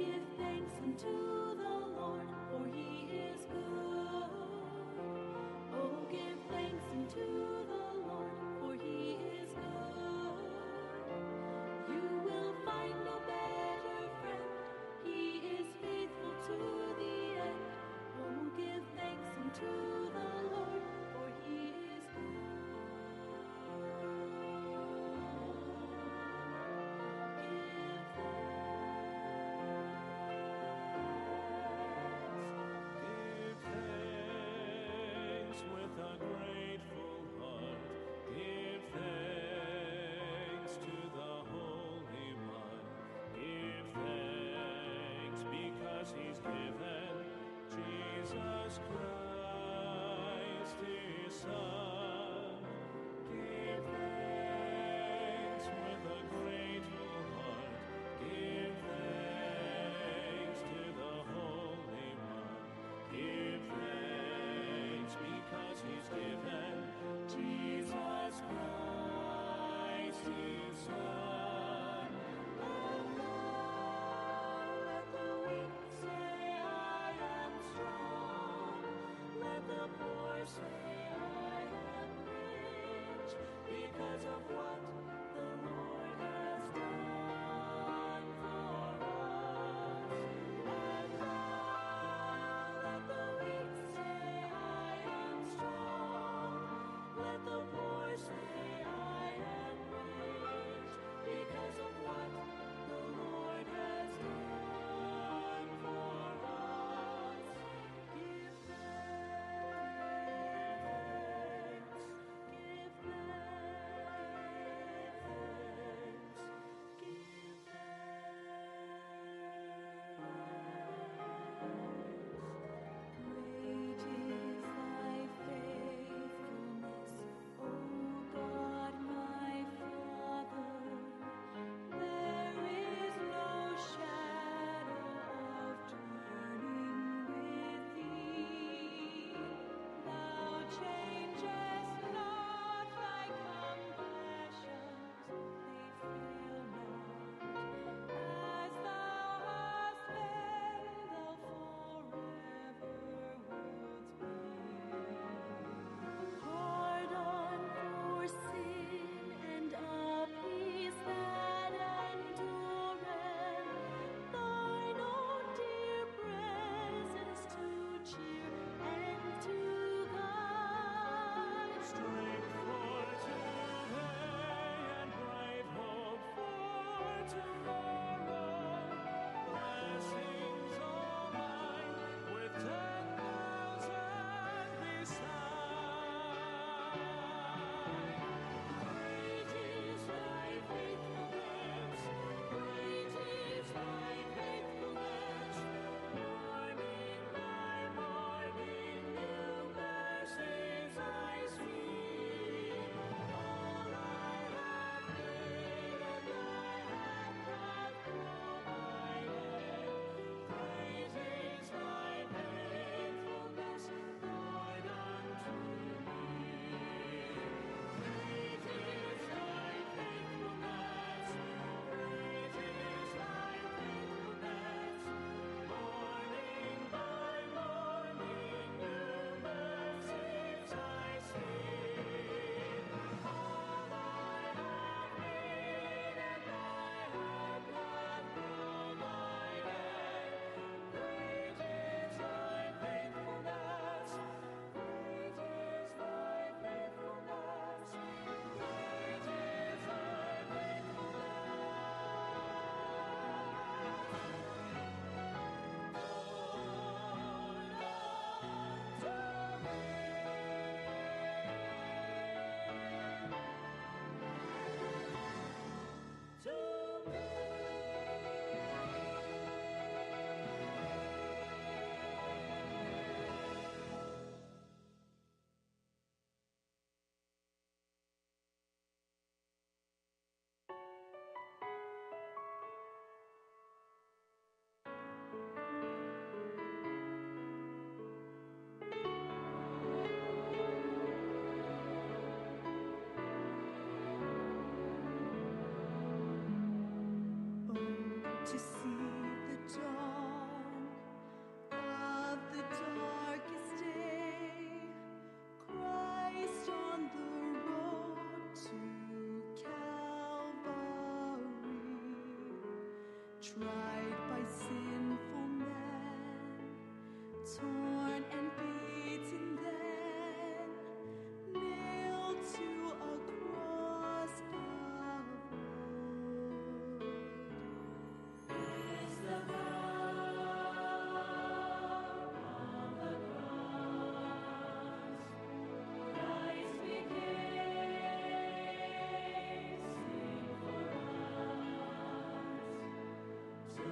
give thanks unto the Lord, for he is good. Oh, give thanks unto the Lord, for he is good. You will find no better friend. He is faithful to the end. Oh, give thanks unto the Lord, for he is good. Give Give thanks with a grateful heart. Give thanks to the Holy One. Give thanks because he's given Jesus Christ, his Son. Give thanks with a grateful heart. Give thanks to the Holy One. Give thanks because he's given Jesus Christ, his Son. And now let the weak say, I am strong. Let the poor say, I am rich, because of what the Lord has done for us. And now let the weak say, I am strong. Let the poor say, I am rich, because of what the Lord has done for us. Give thanks, give thanks. tried by sinful men, torn and beaten then, nailed to a cross of wood. Is the power of the cross. Christ became sin for us. So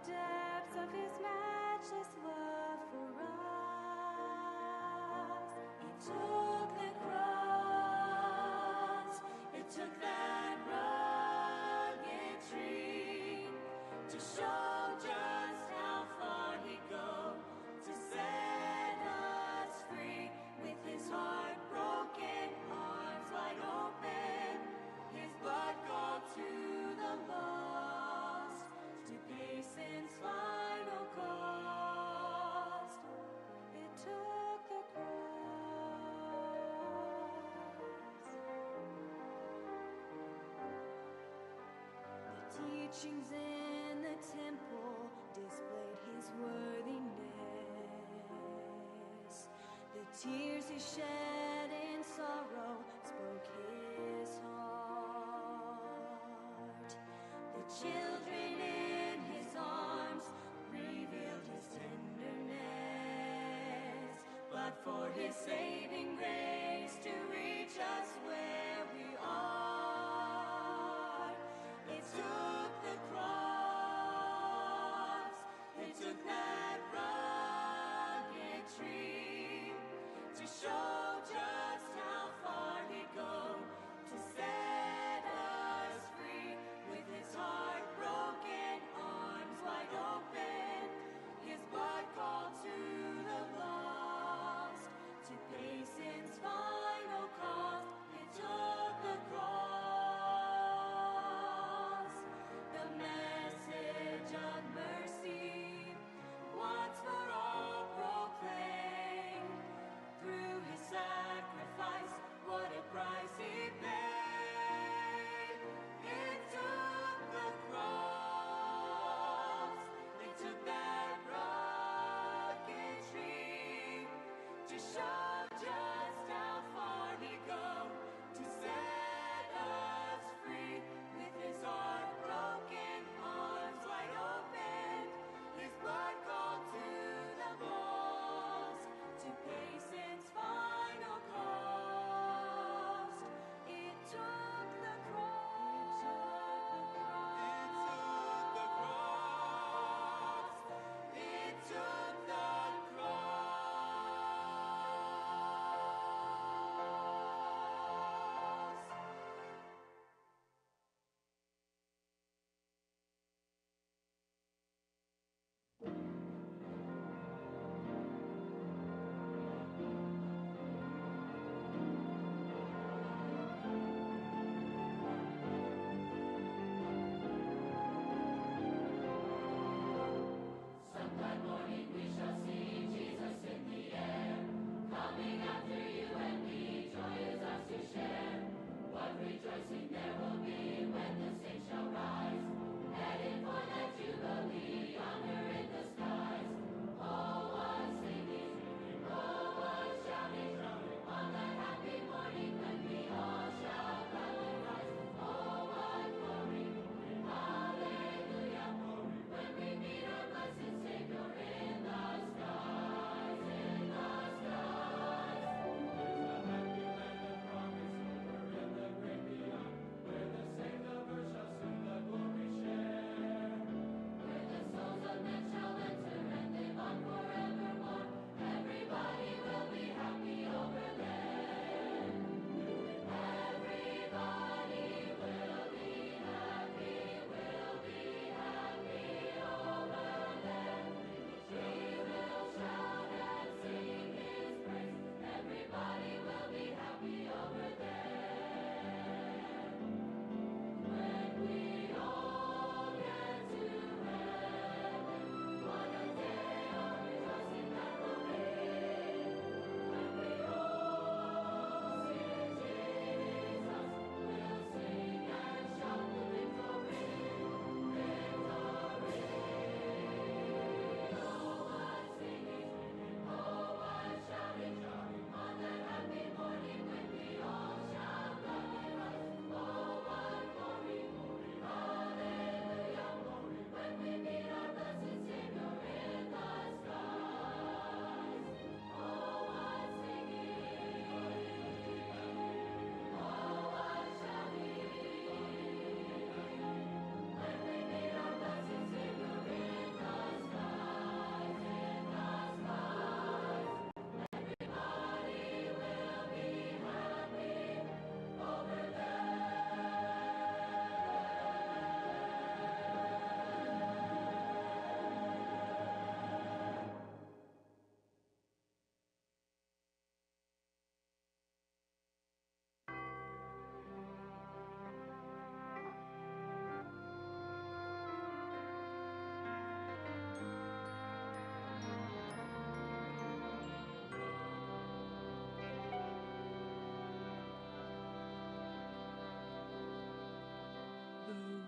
depths of his matchless love for us. He took the cross, it took that rugged tree to show just how far he'd go to set us free. With his heart broken, arms wide open, his blood called to the lost to pay sin's final cost. It took the cross. The teachings in the temple displayed his worthiness. The tears he shed in sorrow spoke his heart. The children in his arms revealed his tenderness. But for his saving grace to reach us where we are, it took the cross, it took that rugged tree to show just how far he'd go to set us free. With his heart broken, arms wide open, his blood called to the lost to pay sin's final cost. It took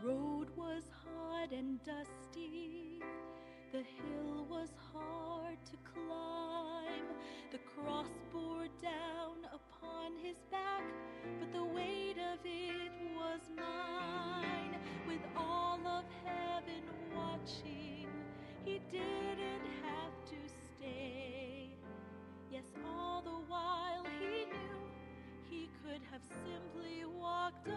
road was hot and dusty, the hill was hard to climb, the cross bore down upon his back, but the weight of it was mine. With all of heaven watching, he didn't have to stay. Yes, all the while he knew he could have simply walked away.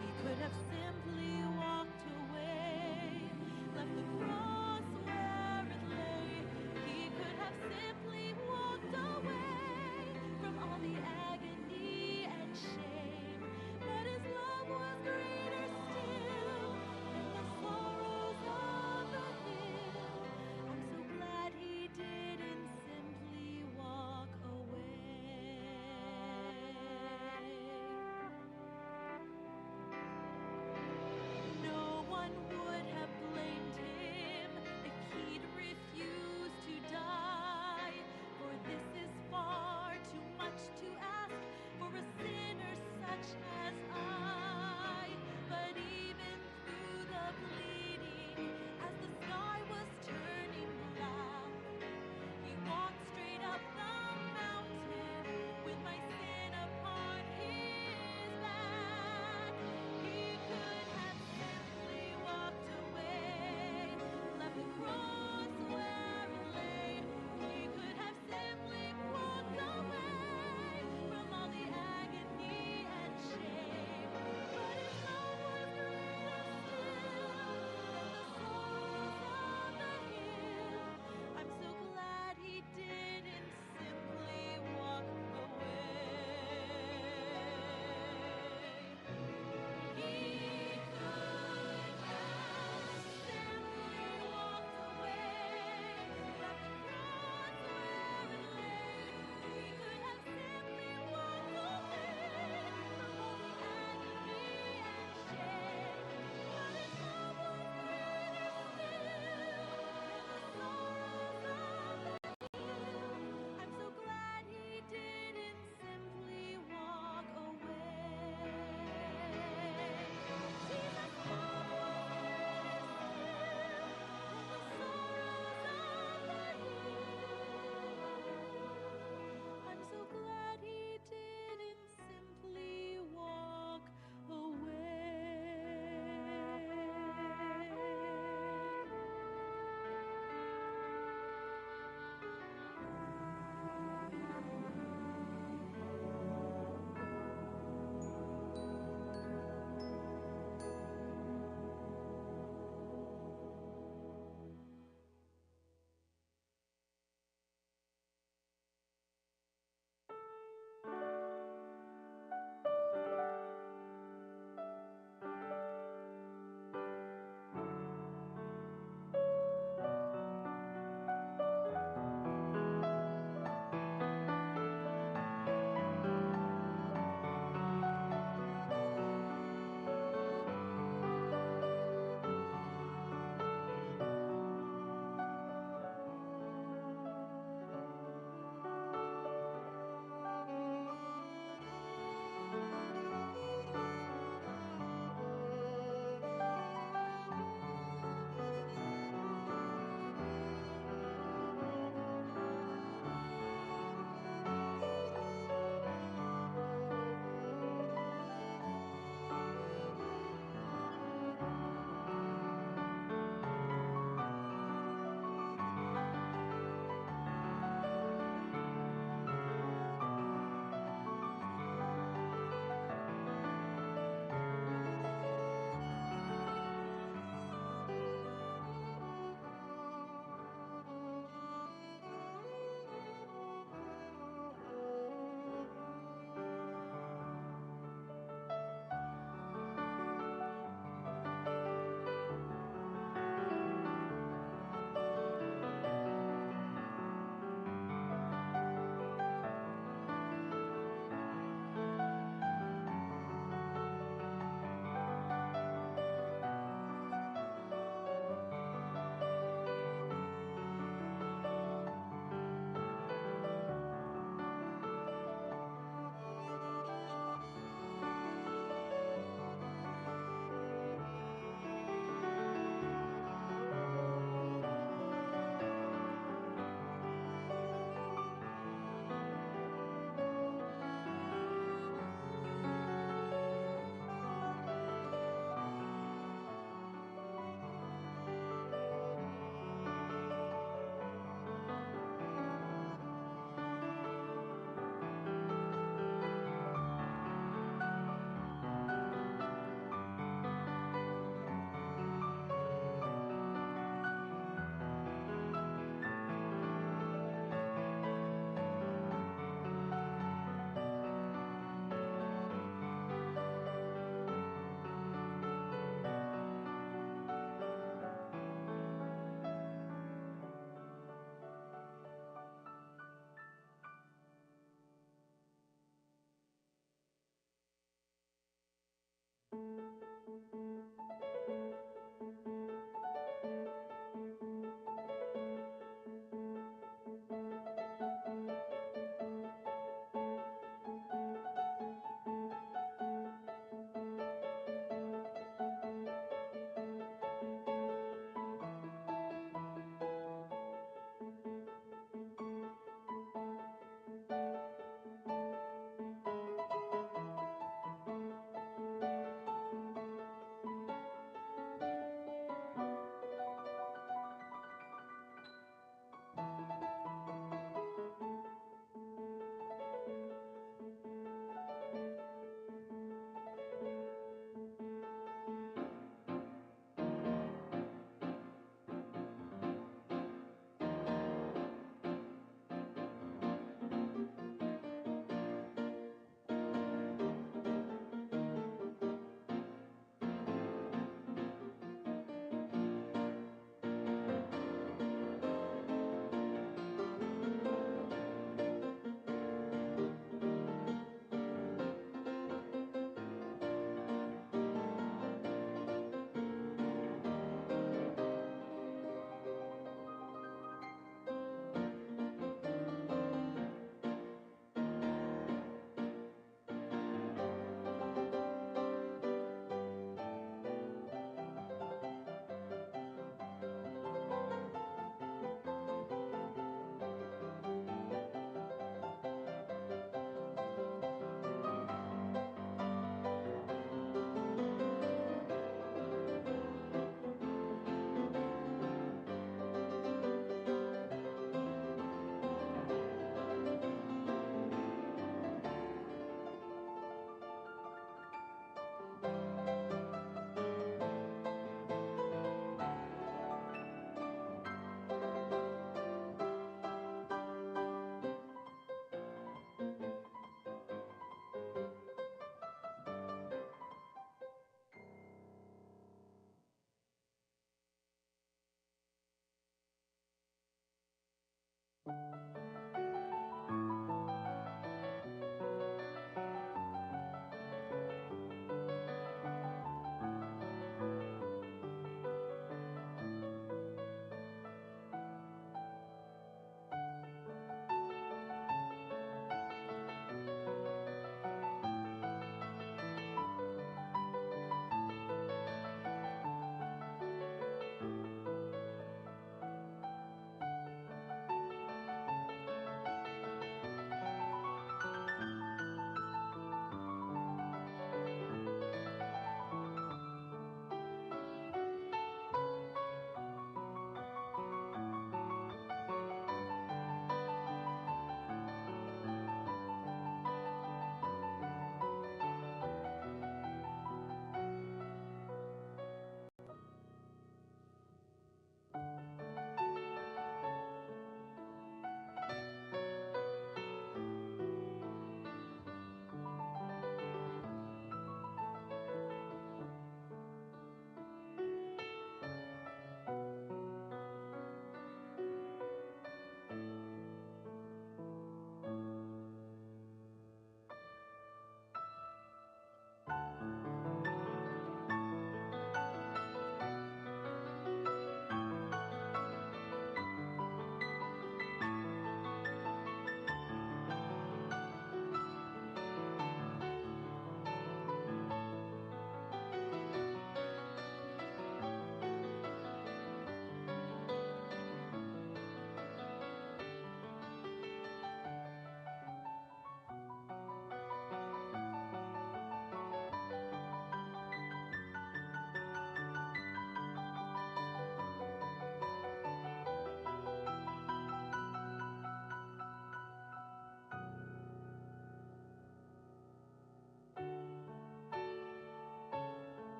He could have simply walked away, left the cross where it lay. He could have simply walked away from all the agony and shame. But his love was greater still than the sorrows of the hill. I'm so glad he didn't simply walk away.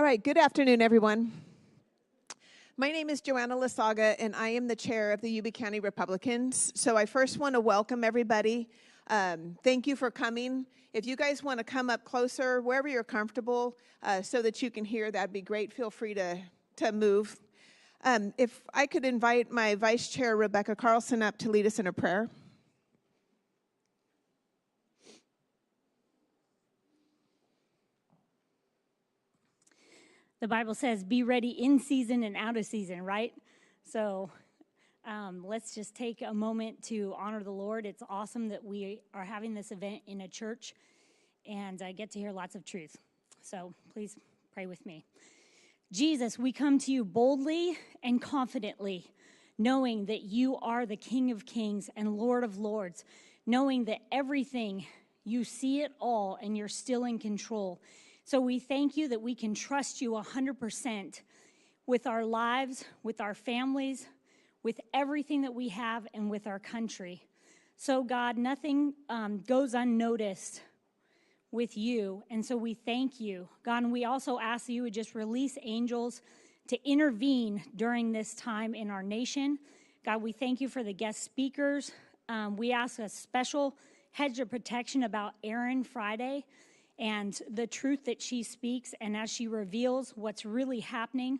All right, good afternoon, everyone. My name is Joanna Lasaga, and I am the chair of the Yuba County Republicans. So I first want to welcome everybody. Thank you for coming. If you guys want to come up closer, wherever you're comfortable, so that you can hear, that'd be great. Feel free to move. If I could invite my vice chair, Rebecca Carlson, up to lead us in a prayer. The Bible says, be ready in season and out of season, right? So let's just take a moment to honor the Lord. It's awesome that we are having this event in a church, and I get to hear lots of truth. So please pray with me. Jesus, we come to you boldly and confidently, knowing that you are the King of Kings and Lord of Lords, knowing that everything, you see it all, and you're still in control. So we thank you that we can trust you 100% with our lives, with our families, with everything that we have, and with our country. So God, nothing goes unnoticed with you, and so we thank you. God, and we also ask that you would just release angels to intervene during this time in our nation. God, we thank you for the guest speakers. We ask a special hedge of protection about Erin Friday and the truth that she speaks, and as she reveals what's really happening,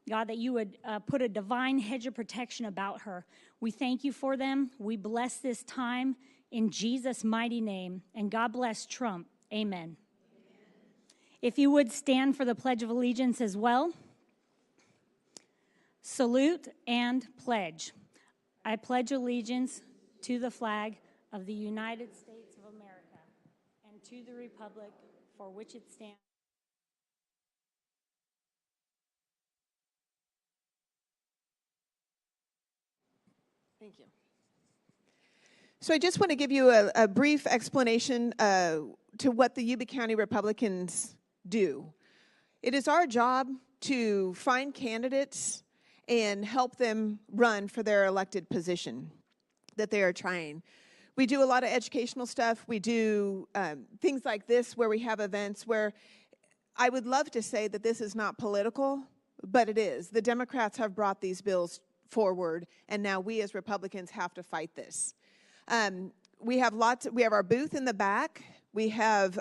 God, that you would put a divine hedge of protection about her. We thank you for them. We bless this time in Jesus' mighty name, and God bless Trump. Amen. If you would stand for the Pledge of Allegiance as well. Salute and pledge. I pledge allegiance to the flag of the United States of America and to the republic for which it stands. Thank you. So I just want to give you a brief explanation to what the Yuba County Republicans do. It is our job to find candidates and help them run for their elected position that they are trying. We do a lot of educational stuff. We do things like this where we have events where I would love to say that this is not political, but it is. The Democrats have brought these bills forward, and now we as Republicans have to fight this. We have our booth in the back. We have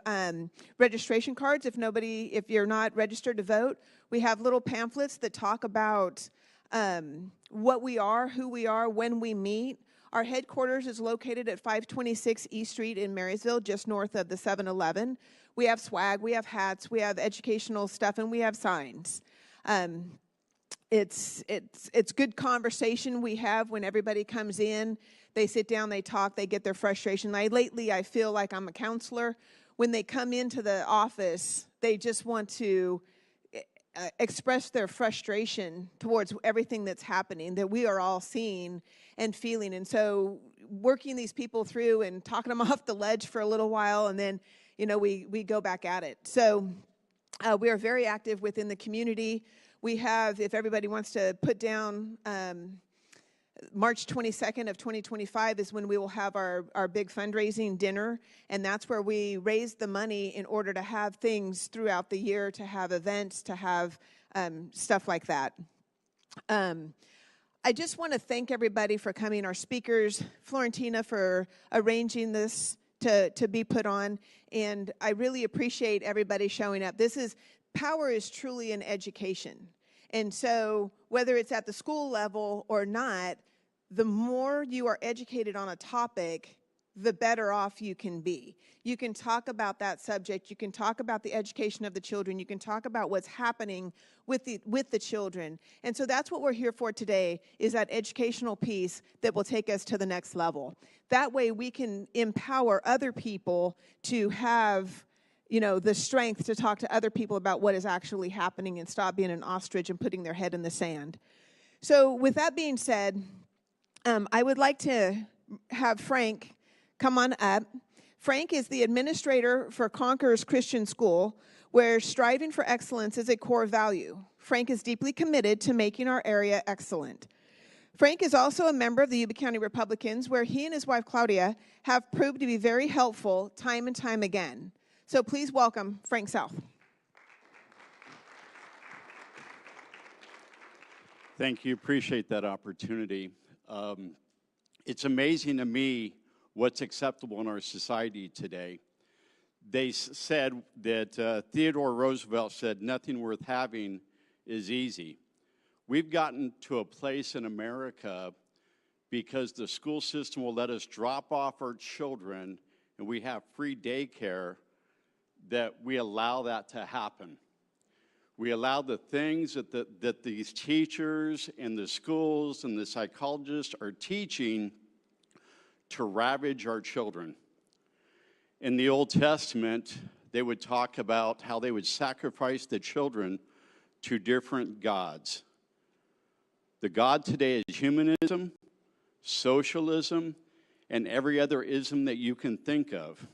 registration cards if you're not registered to vote. We have little pamphlets that talk about what we are, who we are, when we meet. Our headquarters is located at 526 East Street in Marysville, just north of the 7-Eleven. We have swag, we have hats, we have educational stuff, and we have signs. It's good conversation we have when everybody comes in. They sit down, they talk, they get their frustration. Lately, I feel like I'm a counselor. When they come into the office, they just want to express their frustration towards everything that's happening, that we are all seeing and feeling. And so working these people through and talking them off the ledge for a little while, and then, we go back at it. So we are very active within the community. We have, if everybody wants to put down, March 22nd of 2025 is when we will have our big fundraising dinner, and that's where we raise the money in order to have things throughout the year, to have events, to have stuff like that. I just want to thank everybody for coming, our speakers, Florentina for arranging this to be put on, and I really appreciate everybody showing up. Power is truly an education. And so whether it's at the school level or not, the more you are educated on a topic, the better off you can be. You can talk about that subject. You can talk about the education of the children. You can talk about what's happening with the children. And so that's what we're here for today, is that educational piece that will take us to the next level. That way we can empower other people to have the strength to talk to other people about what is actually happening and stop being an ostrich and putting their head in the sand. So with that being said, I would like to have Frank come on up. Frank is the administrator for Conquerors Christian School, where striving for excellence is a core value. Frank is deeply committed to making our area excellent. Frank is also a member of the Yuba County Republicans, where he and his wife, Claudia, have proved to be very helpful time and time again. So please welcome Frank South. Thank you. Appreciate that opportunity. It's amazing to me what's acceptable in our society today. They said that Theodore Roosevelt said, nothing worth having is easy. We've gotten to a place in America because the school system will let us drop off our children and we have free daycare that we allow that to happen. We allow the things that these teachers and the schools and the psychologists are teaching to ravage our children. In the Old Testament, they would talk about how they would sacrifice the children to different gods. The God today is humanism, socialism, and every other ism that you can think of.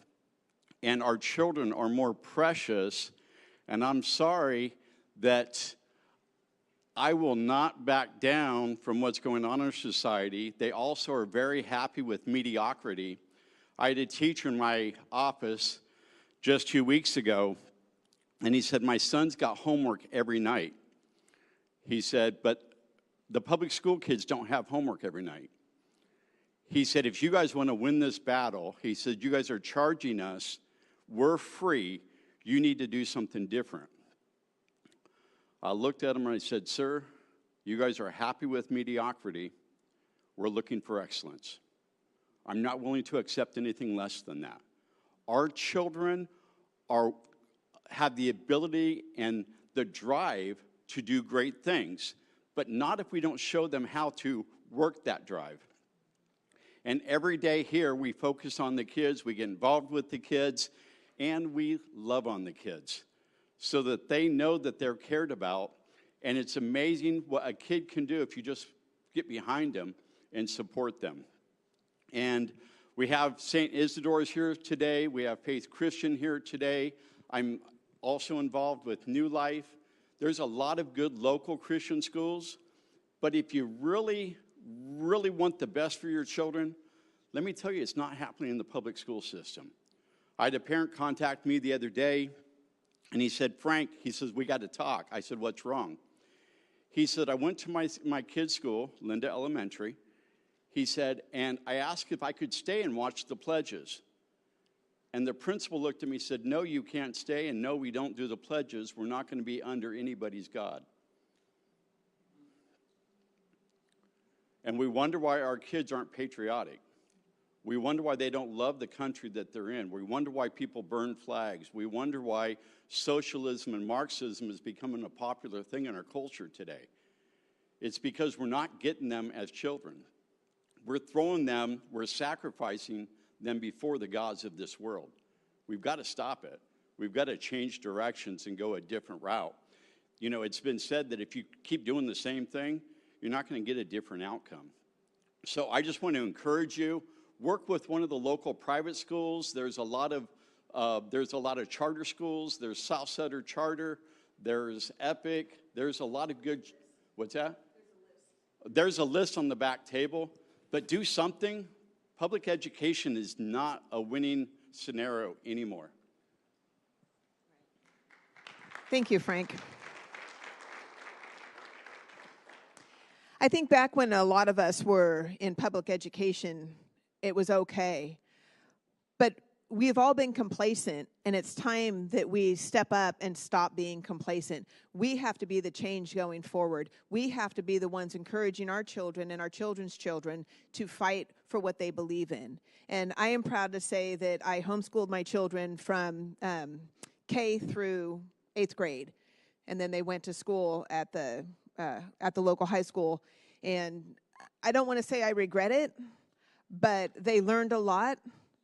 And our children are more precious, and I'm sorry that I will not back down from what's going on in our society. They also are very happy with mediocrity. I had a teacher in my office just 2 weeks ago, and he said, my son's got homework every night. He said, but the public school kids don't have homework every night. He said, if you guys want to win this battle, he said, you guys are charging us, we're free, you need to do something different. I looked at him and I said, sir, you guys are happy with mediocrity. We're looking for excellence. I'm not willing to accept anything less than that. Our children have the ability and the drive to do great things, but not if we don't show them how to work that drive. And every day here, we focus on the kids, we get involved with the kids, and we love on the kids so that they know that they're cared about. And it's amazing what a kid can do if you just get behind them and support them. And we have St. Isidore's here today. We have Faith Christian here today. I'm also involved with New Life. There's a lot of good local Christian schools. But if you really want the best for your children, let me tell you, it's not happening in the public school system. I had a parent contact me the other day, and he said, Frank, he says, we got to talk. I said, what's wrong? He said, I went to my kid's school, Linda Elementary. He said, and I asked if I could stay and watch the pledges. And the principal looked at me and said, no, you can't stay, and no, we don't do the pledges. We're not going to be under anybody's God. And we wonder why our kids aren't patriotic. We wonder why they don't love the country that they're in. We wonder why people burn flags. We wonder why socialism and Marxism is becoming a popular thing in our culture today. It's because we're not getting them as children. We're throwing them, we're sacrificing them before the gods of this world. We've got to stop it. We've got to change directions and go a different route. You know, it's been said that if you keep doing the same thing, you're not going to get a different outcome. So I just want to encourage you, work with one of the local private schools. There's a lot of charter schools. There's South Sutter Charter. There's Epic. There's a lot of good. What's that? There's a list on the back table. But do something. Public education is not a winning scenario anymore. Thank you, Frank. I think back when a lot of us were in public education, it was okay. But we've all been complacent, and it's time that we step up and stop being complacent. We have to be the change going forward. We have to be the ones encouraging our children and our children's children to fight for what they believe in. And I am proud to say that I homeschooled my children from K through 8th grade, and then they went to school at the local high school. And I don't want to say I regret it, but they learned a lot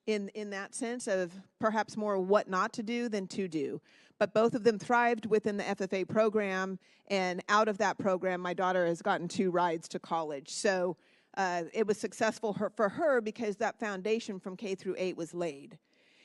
in that sense of perhaps more what not to do than to do. But both of them thrived within the FFA program, and out of that program, my daughter has gotten 2 rides to college. So it was successful for her because that foundation from K through 8 was laid.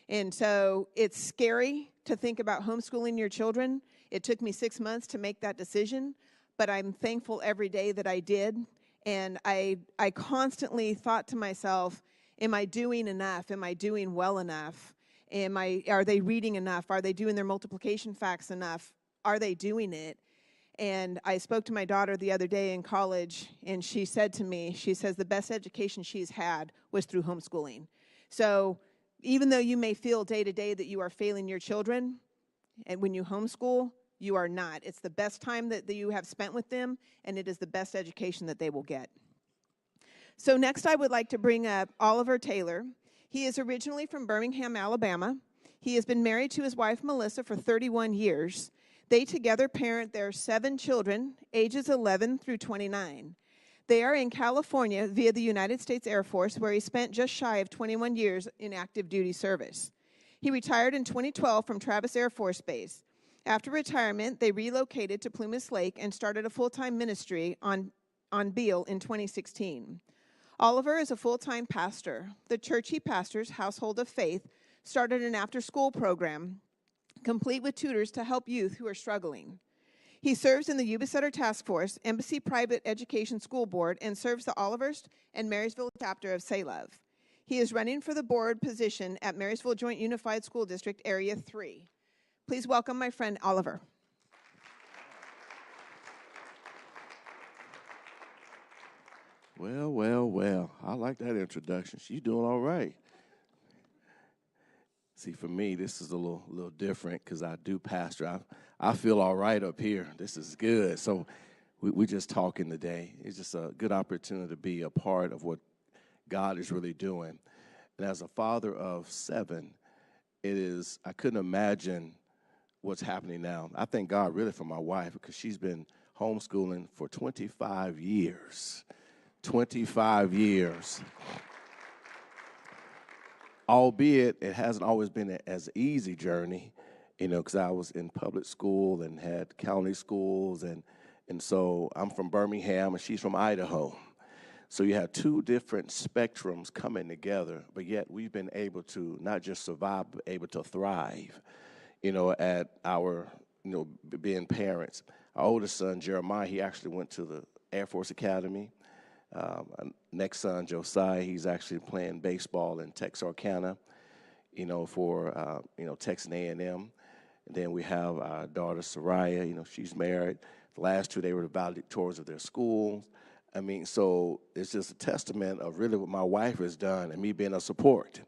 And so it's scary to think about homeschooling your children. It took me 6 months to make that decision, but I'm thankful every day that I did. And I constantly thought to myself, am I doing enough? Am I doing well enough? Are they reading enough? Are they doing their multiplication facts enough? Are they doing it? And I spoke to my daughter the other day in college, and she said to me, she says the best education she's had was through homeschooling. So even though you may feel day to day that you are failing your children, and when you homeschool, you are not. It's the best time that you have spent with them, and it is the best education that they will get. So next I would like to bring up Oliver Taylor. He is originally from Birmingham, Alabama. He has been married to his wife, Melissa, for 31 years. They together parent their 7 children, ages 11 through 29. They are in California via the United States Air Force, where he spent just shy of 21 years in active duty service. He retired in 2012 from Travis Air Force Base. After retirement, they relocated to Plumas Lake and started a full-time ministry on Beale in 2016. Oliver is a full-time pastor. The church he pastors, Household of Faith, started an after-school program, complete with tutors to help youth who are struggling. He serves in the Yuba Sutter Task Force, Embassy Private Education School Board, and serves the Olivehurst and Marysville chapter of Salove. He is running for the board position at Marysville Joint Unified School District, Area 3. Please welcome my friend Oliver. Well, well, well. I like that introduction. She's doing all right. See, for me, this is a little different because I do pastor. I feel all right up here. This is good. So we just talking today. It's just a good opportunity to be a part of what God is really doing. And as a father of 7, I couldn't imagine what's happening now. I thank God really for my wife because she's been homeschooling for 25 years. 25 years. Albeit it hasn't always been as easy journey, because I was in public school and had county schools, and so I'm from Birmingham and she's from Idaho. So you have 2 different spectrums coming together, but yet we've been able to not just survive, but able to thrive, at our, being parents. Our oldest son, Jeremiah, he actually went to the Air Force Academy. Next son, Josiah, he's actually playing baseball in Texarkana, for, Texas A&M. And then we have our daughter, Soraya, she's married. The last 2, they were the valedictorians of their schools. So it's just a testament of really what my wife has done and me being a support.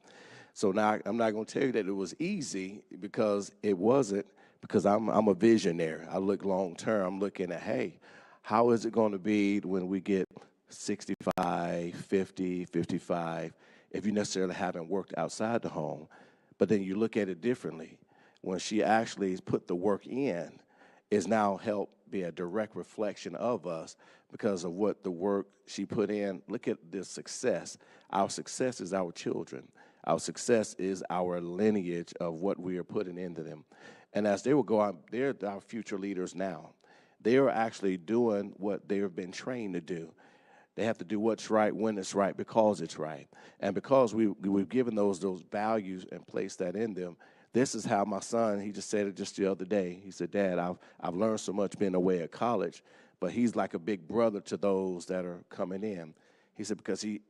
So now I'm not going to tell you that it was easy because it wasn't, because I'm a visionary. I look long term. I'm looking at, hey, how is it going to be when we get 65, 50, 55, if you necessarily haven't worked outside the home. But then you look at it differently. When she actually put the work in, is now helped be a direct reflection of us because of what the work she put in. Look at the success. Our success is our children. Our success is our lineage of what we are putting into them. And as they will go out, they're our future leaders now. They are actually doing what they have been trained to do. They have to do what's right when it's right because it's right. And because we've given those values and placed that in them, this is how my son, he just said it just the other day. He said, Dad, I've learned so much being away at college, but he's like a big brother to those that are coming in. He said, because he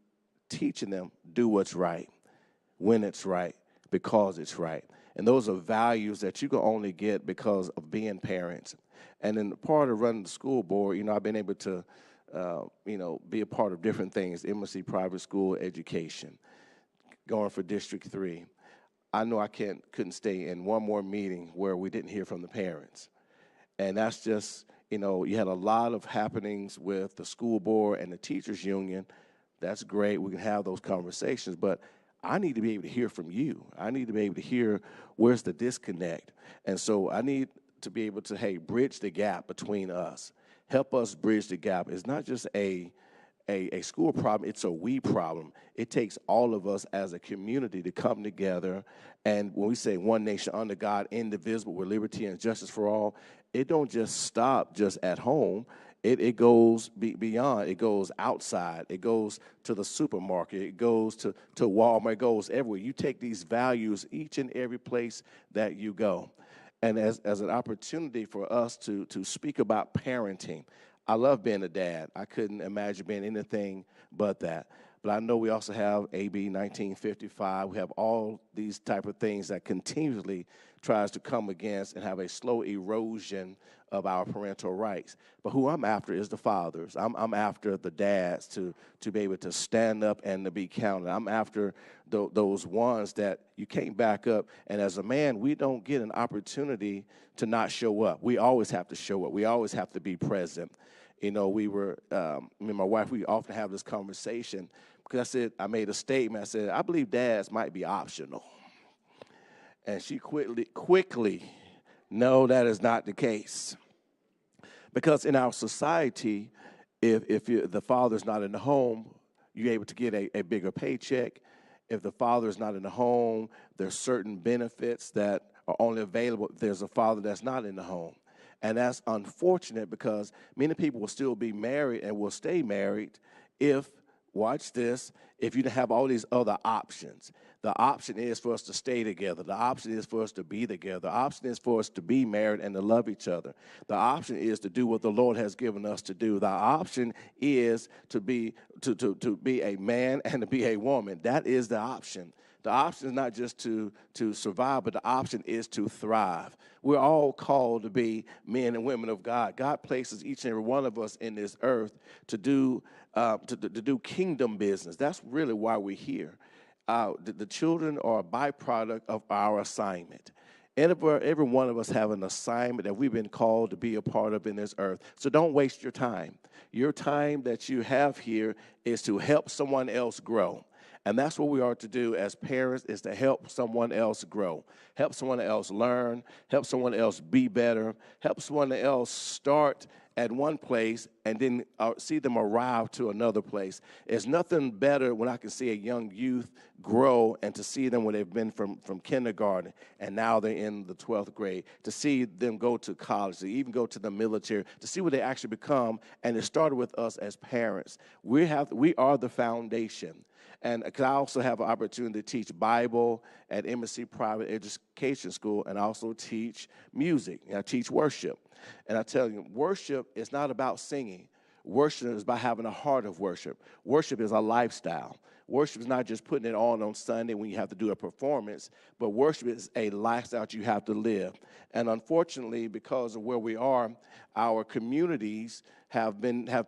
teaching them do what's right, when it's right, because it's right. And those are values that you can only get because of being parents. And in the part of running the school board, I've been able to be a part of different things, Embassy Private School Education, going for District 3. I know I couldn't stay in one more meeting where we didn't hear from the parents. And that's just, you had a lot of happenings with the school board and the teachers union. That's great. We can have those conversations, but I need to be able to hear from you. I need to be able to hear where's the disconnect. And so I need to be able to, hey, bridge the gap between us. Help us bridge the gap. It's not just a school problem, it's a we problem. It takes all of us as a community to come together. And when we say one nation under God, indivisible, with liberty and justice for all, it don't just stop just at home. It goes beyond. It goes outside. It goes to the supermarket. It goes to Walmart. It goes everywhere. You take these values each and every place that you go. And as an opportunity for us to speak about parenting, I love being a dad. I couldn't imagine being anything but that. But I know we also have AB 1955. We have all these type of things that continually tries to come against and have a slow erosion of our parental rights. But who I'm after is the fathers. I'm after the dads to be able to stand up and to be counted. I'm after those ones that you can't back up. And as a man, we don't get an opportunity to not show up. We always have to show up. We always have to be present. You know, me and my wife, we often have this conversation because I made a statement. I said, I believe dads might be optional. And she quickly, no, that is not the case. Because in our society, if the father's not in the home, you're able to get a bigger paycheck. If the father is not in the home, there's certain benefits that are only available if there's a father that's not in the home. And that's unfortunate because many people will still be married and will stay married if, watch this, if you have all these other options. The option is for us to stay together. The option is for us to be together. The option is for us to be married and to love each other. The option is to do what the Lord has given us to do. The option is to be a man and to be a woman. That is the option. The option is not just to survive, but the option is to thrive. We're all called to be men and women of God. God places each and every one of us in this earth to do kingdom business. That's really why we're here. The children are a byproduct of our assignment. Every one of us have an assignment that we've been called to be a part of in this earth. So don't waste your time. Your time that you have here is to help someone else grow. And that's what we are to do as parents, is to help someone else grow, help someone else learn, help someone else be better, help someone else start at one place and then see them arrive to another place. There's nothing better when I can see a young youth grow and to see them when they've been from kindergarten and now they're in the 12th grade, to see them go to college, to even go to the military, to see what they actually become. And it started with us as parents. We are the foundation. And I also have an opportunity to teach Bible at Embassy Private Education School and also teach music. I teach worship. And I tell you, worship is not about singing. Worship is about having a heart of worship. Worship is a lifestyle. Worship is not just putting it on Sunday when you have to do a performance, but worship is a lifestyle that you have to live. And unfortunately, because of where we are, our communities have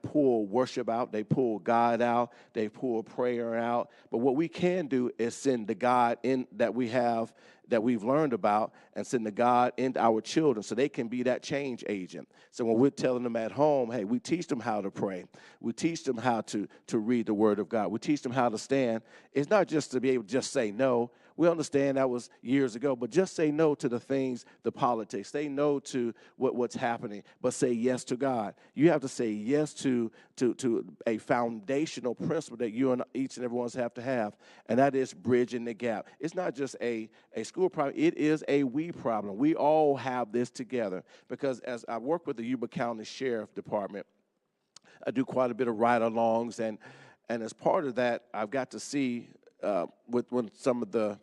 pulled worship out, they pulled God out, they pulled prayer out. But what we can do is send the God in that we have, that we've learned about, and send the God into our children so they can be that change agent. So when we're telling them at home, hey, we teach them how to pray. We teach them how to read the Word of God. We teach them how to stand. It's not just to be able to just say no. We understand that was years ago, but just say no to the things, the politics. Say no to what's happening, but say yes to God. You have to say yes to a foundational principle that you and each and every one have to have, and that is bridging the gap. It's not just a school problem. It is a we problem. We all have this together, because as I work with the Yuba County Sheriff Department, I do quite a bit of ride-alongs, and as part of that, I've got to see when some of the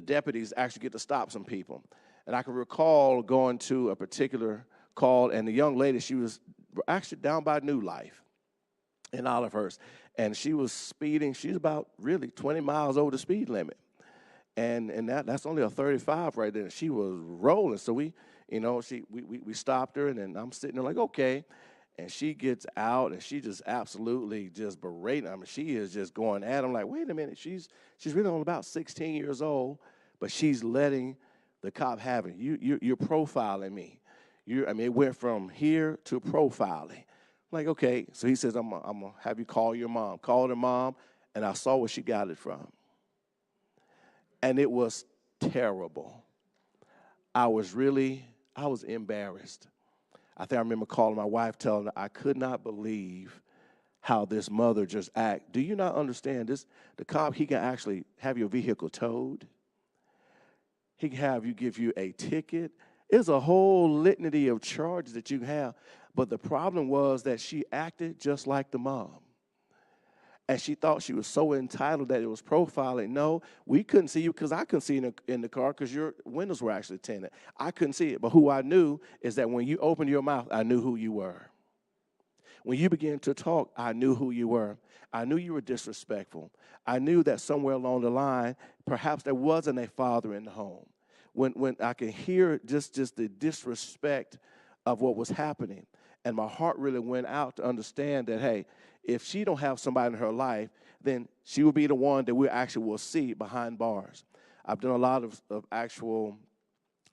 deputies actually get to stop some people. And I can recall going to a particular call, and the young lady, she was actually down by New Life in Olivehurst, and she was speeding. She's about really 20 miles over the speed limit. And that's only a 35 right there. She was rolling. So we stopped her, and then I'm sitting there like, okay. And she gets out, and she just absolutely just berating. I mean, she is just going at him like, wait a minute, she's really only about 16 years old, but she's letting the cop have it. You're profiling me. It went from here to profiling. I'm like, okay. So he says, I'm gonna have you call your mom. Called her mom, and I saw where she got it from. And it was terrible. I was embarrassed. I think I remember calling my wife, telling her I could not believe how this mother just act. Do you not understand this? The cop, he can actually have your vehicle towed. He can give you a ticket. It's a whole litany of charges that you have. But the problem was that she acted just like the mom. And she thought she was so entitled that it was profiling. No, we couldn't see you because I couldn't see you in the car because your windows were actually tinted. I couldn't see it. But who I knew is that when you opened your mouth, I knew who you were. When you began to talk, I knew who you were. I knew you were disrespectful. I knew that somewhere along the line, perhaps there wasn't a father in the home. When I could hear just the disrespect of what was happening, and my heart really went out to understand that, hey, if she don't have somebody in her life, then she will be the one that we actually will see behind bars. I've done a lot of actual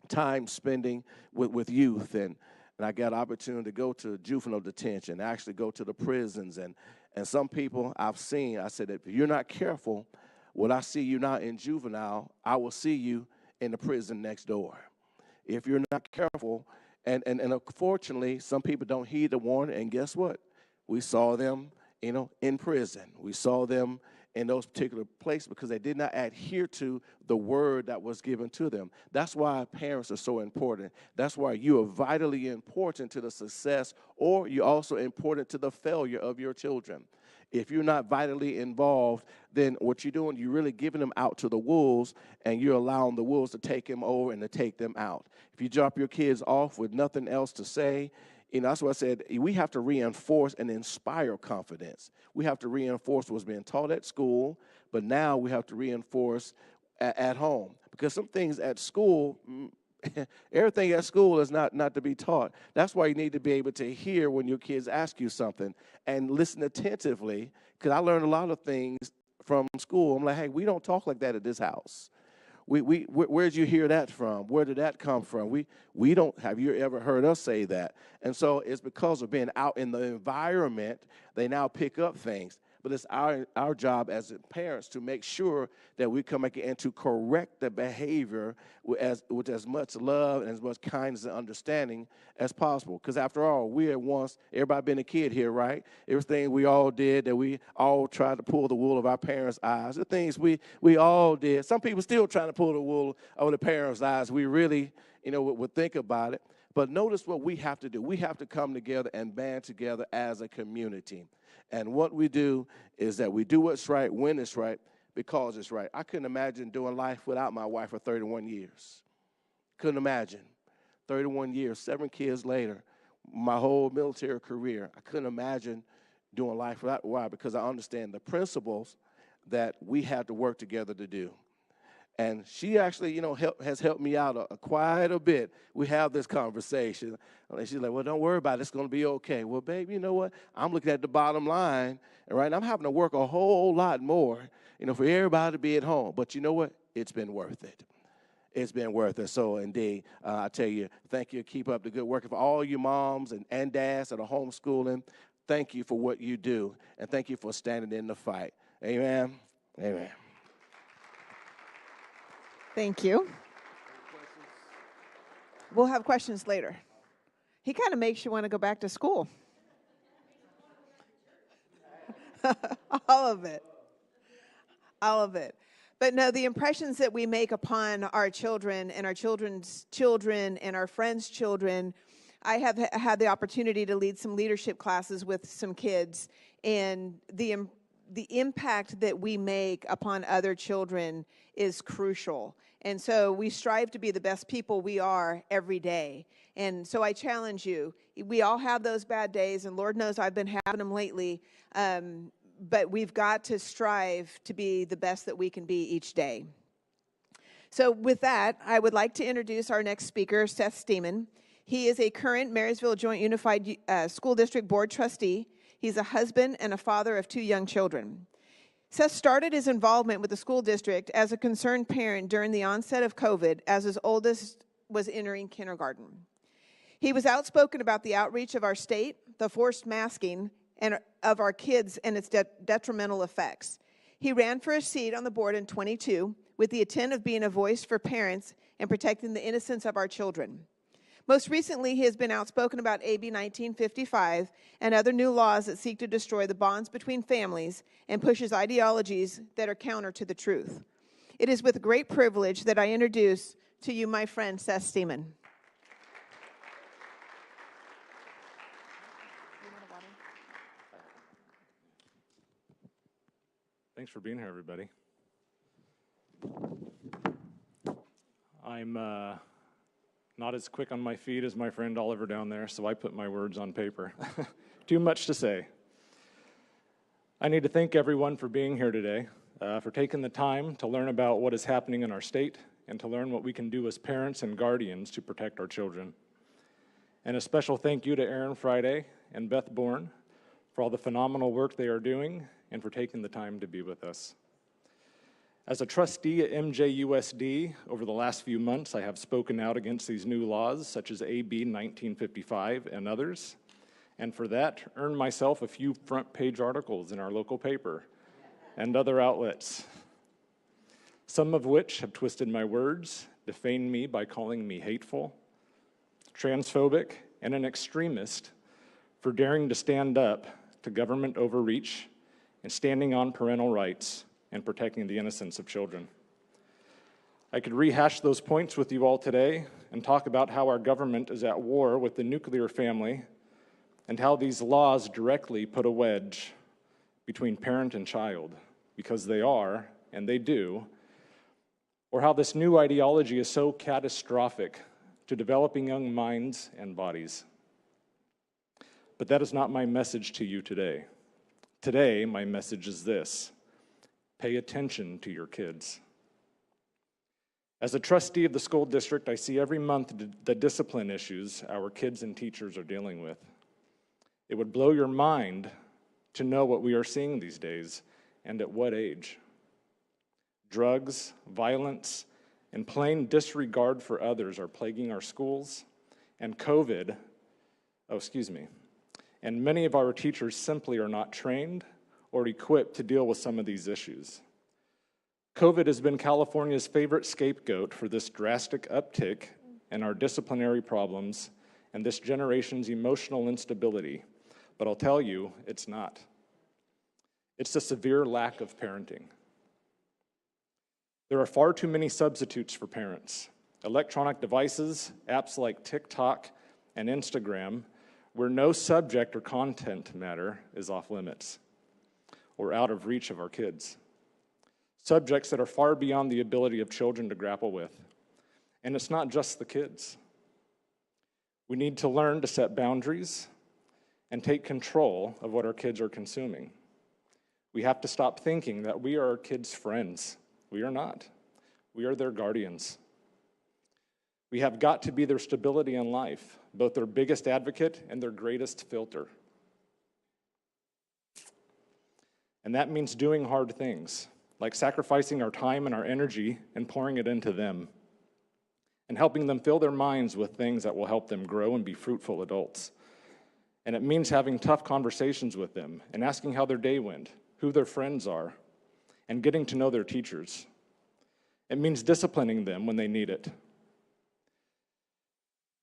time spending with youth, and I got an opportunity to go to juvenile detention, actually go to the prisons, and some people I've seen, I said, if you're not careful, when I see you not in juvenile, I will see you in the prison next door. If you're not careful, and unfortunately, some people don't heed the warning, and guess what? We saw them, in prison. We saw them in those particular places because they did not adhere to the word that was given to them. That's why parents are so important. That's why you are vitally important to the success, or you're also important to the failure of your children. If you're not vitally involved, then what you're doing, you're really giving them out to the wolves, and you're allowing the wolves to take them over and to take them out. If you drop your kids off with nothing else to say, that's what I said. We have to reinforce and inspire confidence. We have to reinforce what's being taught at school, but now we have to reinforce at home. Because some things at school, everything at school is not to be taught. That's why you need to be able to hear when your kids ask you something and listen attentively, because I learned a lot of things from school. I'm like, hey, we don't talk like that at this house. Where did you hear that from? Where did that come from? We don't, have you ever heard us say that? And so it's because of being out in the environment, they now pick up things. But it's our job as parents to make sure that we come back and to correct the behavior with as much love and as much kindness and understanding as possible. Because after all, we at once, everybody been a kid here, right? Everything we all did, that we all tried to pull the wool of our parents' eyes. The things we all did. Some people still trying to pull the wool of the parents' eyes. We really, would think about it. But notice what we have to do. We have to come together and band together as a community. And what we do is that we do what's right, when it's right, because it's right. I couldn't imagine doing life without my wife for 31 years. Couldn't imagine. 31 years, 7 kids later, my whole military career. I couldn't imagine doing life without. Why? Because I understand the principles that we have to work together to do. And she actually, has helped me out quite a bit. We have this conversation. And she's like, well, don't worry about it. It's going to be okay. Well, babe, you know what? I'm looking at the bottom line, and I'm having to work a whole lot more, for everybody to be at home. But you know what? It's been worth it. It's been worth it. So, indeed, I tell you, thank you. Keep up the good work. For all you moms and dads that are homeschooling, thank you for what you do. And thank you for standing in the fight. Amen. Amen. Thank you. We'll have questions later. He kind of makes you want to go back to school. All of it. All of it. But no, the impressions that we make upon our children and our children's children and our friends' children, I have had the opportunity to lead some leadership classes with some kids, and the impact that we make upon other children is crucial. And so we strive to be the best people we are every day. And so I challenge you. We all have those bad days, and Lord knows I've been having them lately. But we've got to strive to be the best that we can be each day. So with that, I would like to introduce our next speaker, Seth Steeman. He is a current Marysville Joint Unified School District Board trustee. He's a husband and a father of 2 young children. Seth started his involvement with the school district as a concerned parent during the onset of COVID, as his oldest was entering kindergarten. He was outspoken about the outreach of our state, the forced masking, and of our kids and its detrimental effects. He ran for a seat on the board in 22 with the intent of being a voice for parents and protecting the innocence of our children. Most recently, he has been outspoken about AB 1955 and other new laws that seek to destroy the bonds between families and pushes ideologies that are counter to the truth. It is with great privilege that I introduce to you my friend, Seth Steeman. Thanks for being here, everybody. I'm not as quick on my feet as my friend Oliver down there, so I put my words on paper. Too much to say. I need to thank everyone for being here today, for taking the time to learn about what is happening in our state and to learn what we can do as parents and guardians to protect our children. And a special thank you to Aaron Friday and Beth Bourne for all the phenomenal work they are doing and for taking the time to be with us. As a trustee at MJUSD, over the last few months, I have spoken out against these new laws, such as AB 1955 and others, and for that, earned myself a few front-page articles in our local paper and other outlets, some of which have twisted my words, defamed me by calling me hateful, transphobic, and an extremist for daring to stand up to government overreach and standing on parental rights and protecting the innocence of children. I could rehash those points with you all today and talk about how our government is at war with the nuclear family and how these laws directly put a wedge between parent and child, because they are, and they do, or how this new ideology is so catastrophic to developing young minds and bodies. But that is not my message to you today. Today, my message is this: pay attention to your kids. As a trustee of the school district, I see every month the discipline issues our kids and teachers are dealing with. It would blow your mind to know what we are seeing these days and at what age. Drugs, violence, and plain disregard for others are plaguing our schools, and and many of our teachers simply are not trained or equipped to deal with some of these issues. COVID has been California's favorite scapegoat for this drastic uptick in our disciplinary problems and this generation's emotional instability, but I'll tell you, it's not. It's a severe lack of parenting. There are far too many substitutes for parents. Electronic devices, apps like TikTok and Instagram, where no subject or content matter is off limits or out of reach of our kids. Subjects that are far beyond the ability of children to grapple with. And it's not just the kids. We need to learn to set boundaries and take control of what our kids are consuming. We have to stop thinking that we are our kids' friends. We are not. We are their guardians. We have got to be their stability in life, both their biggest advocate and their greatest filter. And that means doing hard things, like sacrificing our time and our energy and pouring it into them, and helping them fill their minds with things that will help them grow and be fruitful adults. And it means having tough conversations with them and asking how their day went, who their friends are, and getting to know their teachers. It means disciplining them when they need it.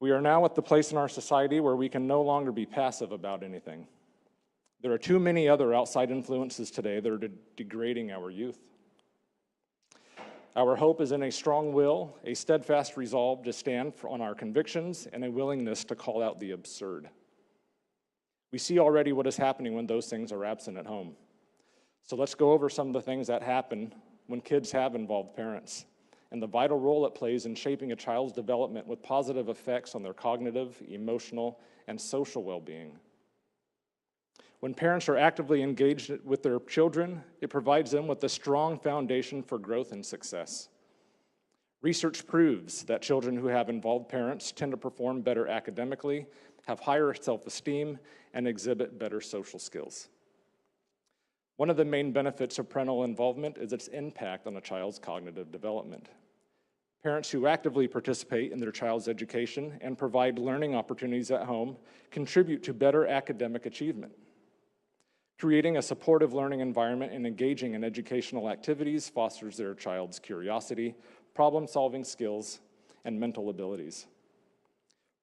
We are now at the place in our society where we can no longer be passive about anything. There are too many other outside influences today that are degrading our youth. Our hope is in a strong will, a steadfast resolve to stand on our convictions, and a willingness to call out the absurd. We see already what is happening when those things are absent at home. So let's go over some of the things that happen when kids have involved parents and the vital role it plays in shaping a child's development with positive effects on their cognitive, emotional, and social well-being. When parents are actively engaged with their children, it provides them with a strong foundation for growth and success. Research proves that children who have involved parents tend to perform better academically, have higher self-esteem, and exhibit better social skills. One of the main benefits of parental involvement is its impact on a child's cognitive development. Parents who actively participate in their child's education and provide learning opportunities at home contribute to better academic achievement. Creating a supportive learning environment and engaging in educational activities fosters their child's curiosity, problem-solving skills, and mental abilities.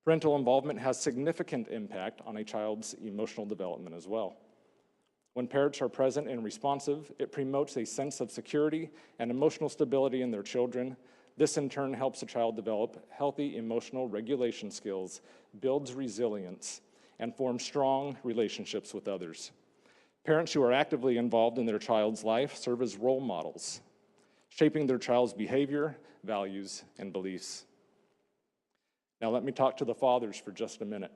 Parental involvement has significant impact on a child's emotional development as well. When parents are present and responsive, it promotes a sense of security and emotional stability in their children. This in turn helps a child develop healthy emotional regulation skills, builds resilience, and forms strong relationships with others. Parents who are actively involved in their child's life serve as role models, shaping their child's behavior, values, and beliefs. Now let me talk to the fathers for just a minute.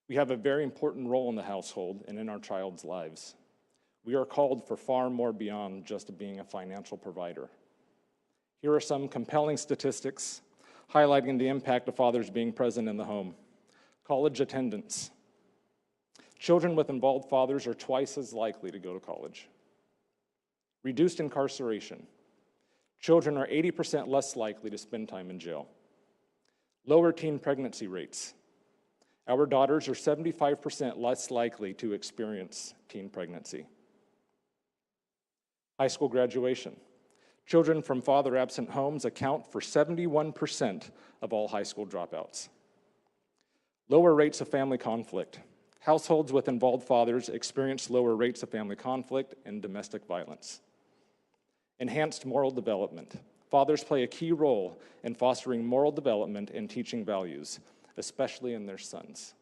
We have a very important role in the household and in our child's lives. We are called for far more beyond just being a financial provider. Here are some compelling statistics highlighting the impact of fathers being present in the home. College attendance. Children with involved fathers are twice as likely to go to college. Reduced incarceration. Children are 80% less likely to spend time in jail. Lower teen pregnancy rates. Our daughters are 75% less likely to experience teen pregnancy. High school graduation. Children from father-absent homes account for 71% of all high school dropouts. Lower rates of family conflict. Households with involved fathers experience lower rates of family conflict and domestic violence. Enhanced moral development. Fathers play a key role in fostering moral development and teaching values, especially in their sons.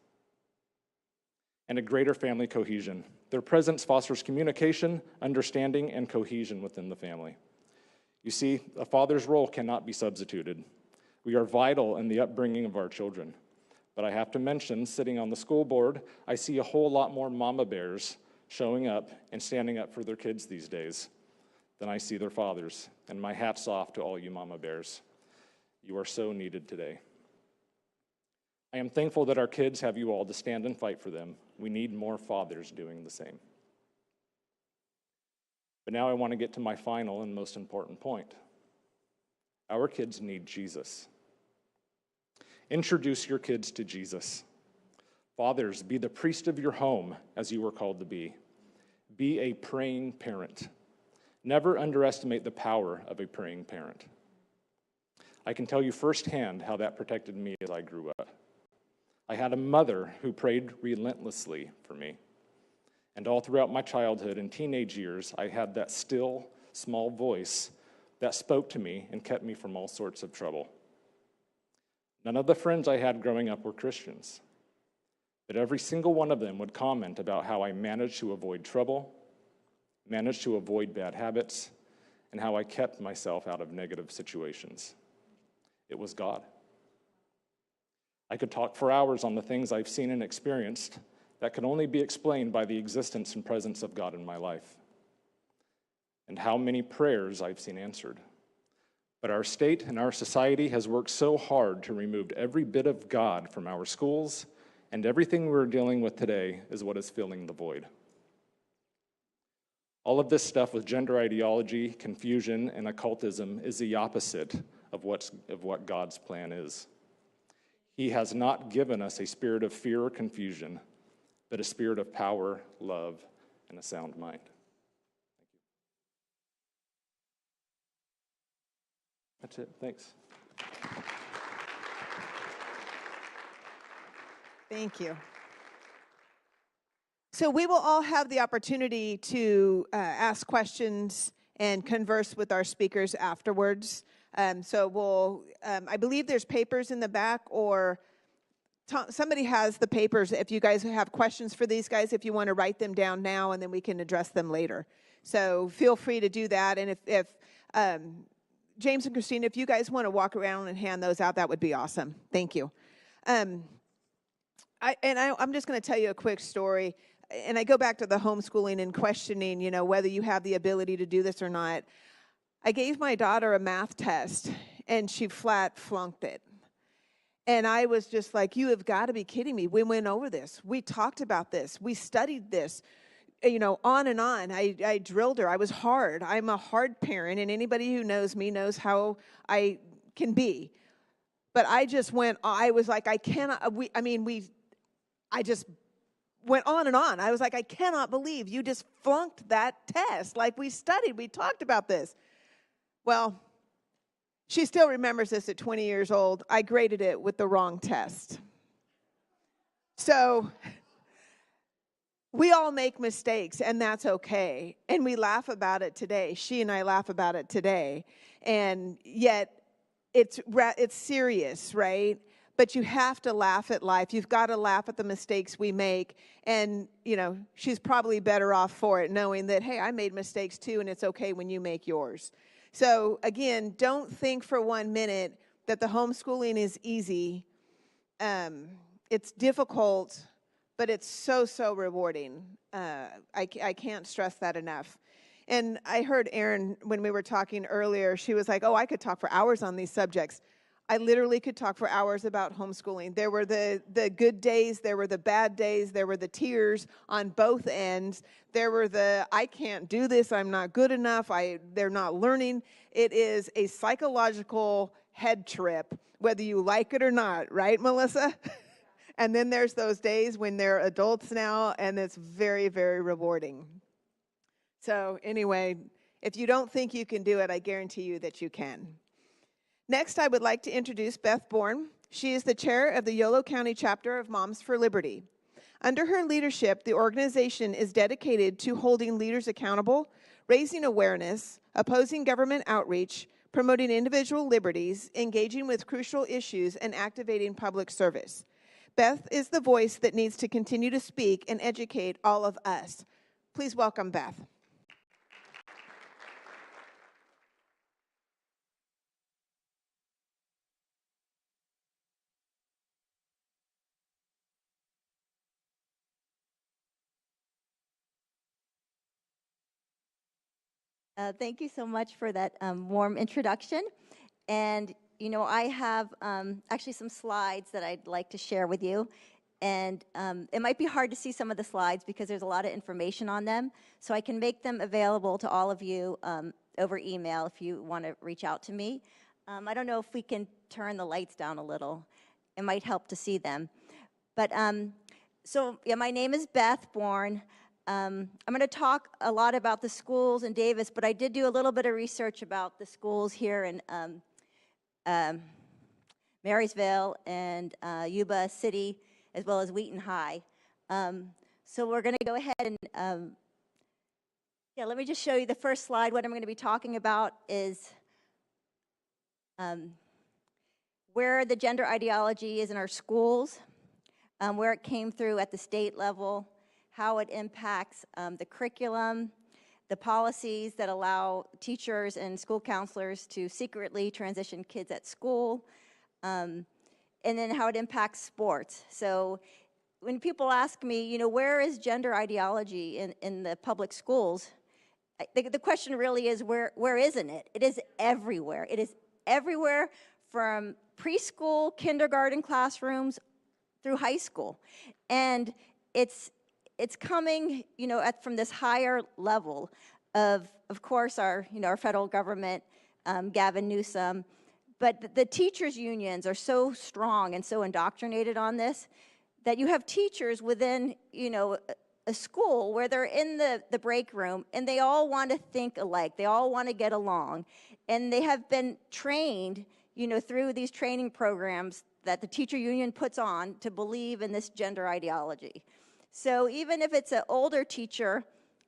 And a greater family cohesion. Their presence fosters communication, understanding, and cohesion within the family. You see, a father's role cannot be substituted. We are vital in the upbringing of our children. But I have to mention, sitting on the school board, I see a whole lot more mama bears showing up and standing up for their kids these days than I see their fathers. And my hat's off to all you mama bears. You are so needed today. I am thankful that our kids have you all to stand and fight for them. We need more fathers doing the same. But now I want to get to my final and most important point. Our kids need Jesus. Introduce your kids to Jesus. Fathers, be the priest of your home as you were called to be. Be a praying parent. Never underestimate the power of a praying parent. I can tell you firsthand how that protected me as I grew up. I had a mother who prayed relentlessly for me. And all throughout my childhood and teenage years, I had that still, small voice that spoke to me and kept me from all sorts of trouble. None of the friends I had growing up were Christians, but every single one of them would comment about how I managed to avoid trouble, managed to avoid bad habits, and how I kept myself out of negative situations. It was God. I could talk for hours on the things I've seen and experienced that could only be explained by the existence and presence of God in my life, and how many prayers I've seen answered. But our state and our society has worked so hard to remove every bit of God from our schools, and everything we're dealing with today is what is filling the void. All of this stuff with gender ideology, confusion, and occultism is the opposite of what God's plan is. He has not given us a spirit of fear or confusion, but a spirit of power, love, and a sound mind. That's it. Thanks. Thank you. So we will all have the opportunity to ask questions and converse with our speakers afterwards. I believe there's papers in the back, or somebody has the papers. If you guys have questions for these guys, if you want to write them down now, and then we can address them later. So feel free to do that. And if James and Christina, if you guys want to walk around and hand those out, that would be awesome. Thank you. I'm just going to tell you a quick story. And I go back to the homeschooling and questioning, whether you have the ability to do this or not. I gave my daughter a math test, and she flat flunked it. And I was just like, you have got to be kidding me. We went over this. We talked about this. We studied this. On and on. I drilled her. I was hard. I'm a hard parent, and anybody who knows me knows how I can be. But I just was like, I cannot, I just went on and on. I was like, I cannot believe you just flunked that test. Like, we studied, we talked about this. Well, she still remembers this at 20 years old. I graded it with the wrong test. So we all make mistakes, and that's okay. And we laugh about it today. She and I laugh about it today. And yet, it's serious, right? But you have to laugh at life. You've got to laugh at the mistakes we make. And, she's probably better off for it, knowing that, hey, I made mistakes too, and it's okay when you make yours. So, again, don't think for 1 minute that the homeschooling is easy. It's difficult. but it's so, so rewarding. I can't stress that enough. And I heard Erin, when we were talking earlier, she was like, oh, I could talk for hours on these subjects. I literally could talk for hours about homeschooling. There were the good days, there were the bad days, there were the tears on both ends. There were the, I can't do this, I'm not good enough, they're not learning. It is a psychological head trip, whether you like it or not, right, Melissa? And then there's those days when they're adults now, and it's very, very rewarding. So anyway, if you don't think you can do it, I guarantee you that you can. Next, I would like to introduce Beth Bourne. She is the chair of the Yolo County chapter of Moms for Liberty. Under her leadership, the organization is dedicated to holding leaders accountable, raising awareness, opposing government outreach, promoting individual liberties, engaging with crucial issues, and activating public service. Beth is the voice that needs to continue to speak and educate all of us. Please welcome Beth. Thank you so much for that warm introduction. And, you know, I have actually some slides that I'd like to share with you. And it might be hard to see some of the slides because there's a lot of information on them. So I can make them available to all of you over email if you want to reach out to me. I don't know if we can turn the lights down a little. It might help to see them. But so, yeah, my name is Beth Bourne. I'm going to talk a lot about the schools in Davis, but I did do a little bit of research about the schools here in Marysville and Yuba City, as well as Wheaton High. So we're going to go ahead and, let me just show you the first slide. What I'm going to be talking about is where the gender ideology is in our schools, where it came through at the state level, how it impacts the curriculum, the policies that allow teachers and school counselors to secretly transition kids at school, and then how it impacts sports. So when people ask me, you know, where is gender ideology in the public schools, the question really is, where isn't it? It is everywhere. It is everywhere from preschool, kindergarten classrooms through high school. And it's coming, you know, from this higher level of course, our federal government, Gavin Newsom, but the teachers' unions are so strong and so indoctrinated on this that you have teachers within, you know, a school where they're in the break room and they all want to think alike. They all want to get along. And they have been trained, you know, through these training programs that the teacher union puts on to believe in this gender ideology. So even if it's an older teacher,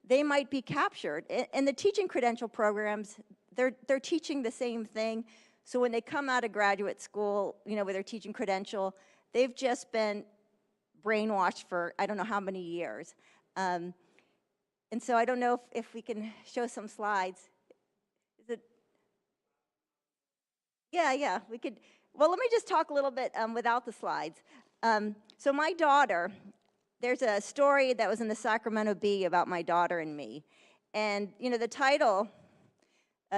they might be captured. In the teaching credential programs, they're teaching the same thing. So when they come out of graduate school, you know, with their teaching credential, they've just been brainwashed for I don't know how many years. And so I don't know if we can show some slides. Is it? Yeah, we could. Well, let me just talk a little bit without the slides. So my daughter, there's a story that was in the Sacramento Bee about my daughter and me. And, you know, the title,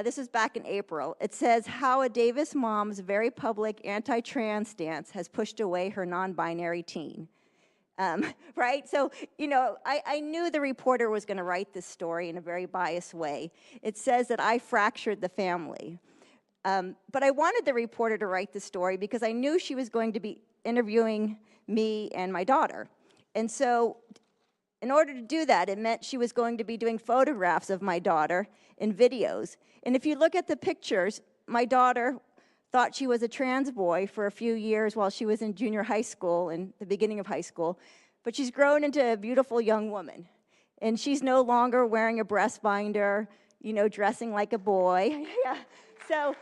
this was back in April. It says, How a Davis Mom's Very Public Anti-Trans Stance Has Pushed Away Her Non-Binary Teen. Right? So, you know, I knew the reporter was going to write this story in a very biased way. It says that I fractured the family. But I wanted the reporter to write the story because I knew she was going to be interviewing me and my daughter. And so in order to do that, it meant she was going to be doing photographs of my daughter and videos. And if you look at the pictures, my daughter thought she was a trans boy for a few years while she was in junior high school and the beginning of high school. But she's grown into a beautiful young woman. And she's no longer wearing a breast binder, you know, dressing like a boy. Yeah. So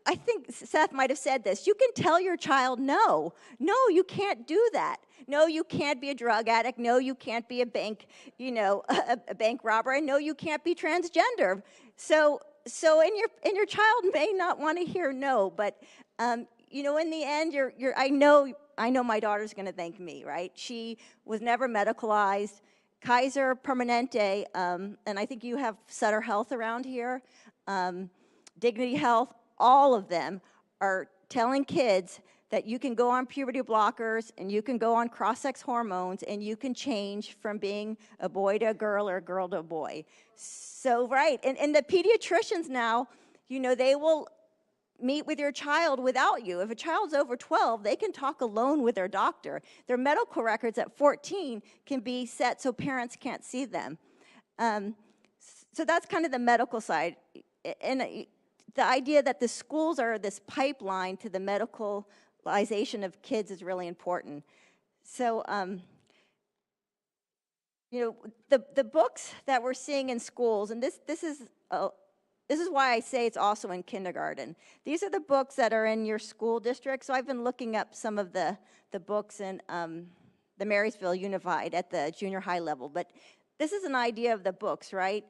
I think Seth might have said this. You can tell your child, no, you can't do that. No, you can't be a drug addict. No, you can't be a bank, you know, a bank robber. And no, you can't be transgender. So your child may not want to hear no, but in the end, I know my daughter's going to thank me, right? She was never medicalized. Kaiser Permanente, and I think you have Sutter Health around here, Dignity Health, all of them are telling kids that you can go on puberty blockers and you can go on cross-sex hormones and you can change from being a boy to a girl or a girl to a boy. So, right, and the pediatricians now, they will meet with your child without you. If a child's over 12, they can talk alone with their doctor. Their medical records at 14 can be set so parents can't see them. So that's kind of the medical side. And the idea that the schools are this pipeline to the medicalization of kids is really important. So, the books that we're seeing in schools, and this is why I say it's also in kindergarten. These are the books that are in your school district. So I've been looking up some of the books in the Marysville Unified at the junior high level. But this is an idea of the books, right?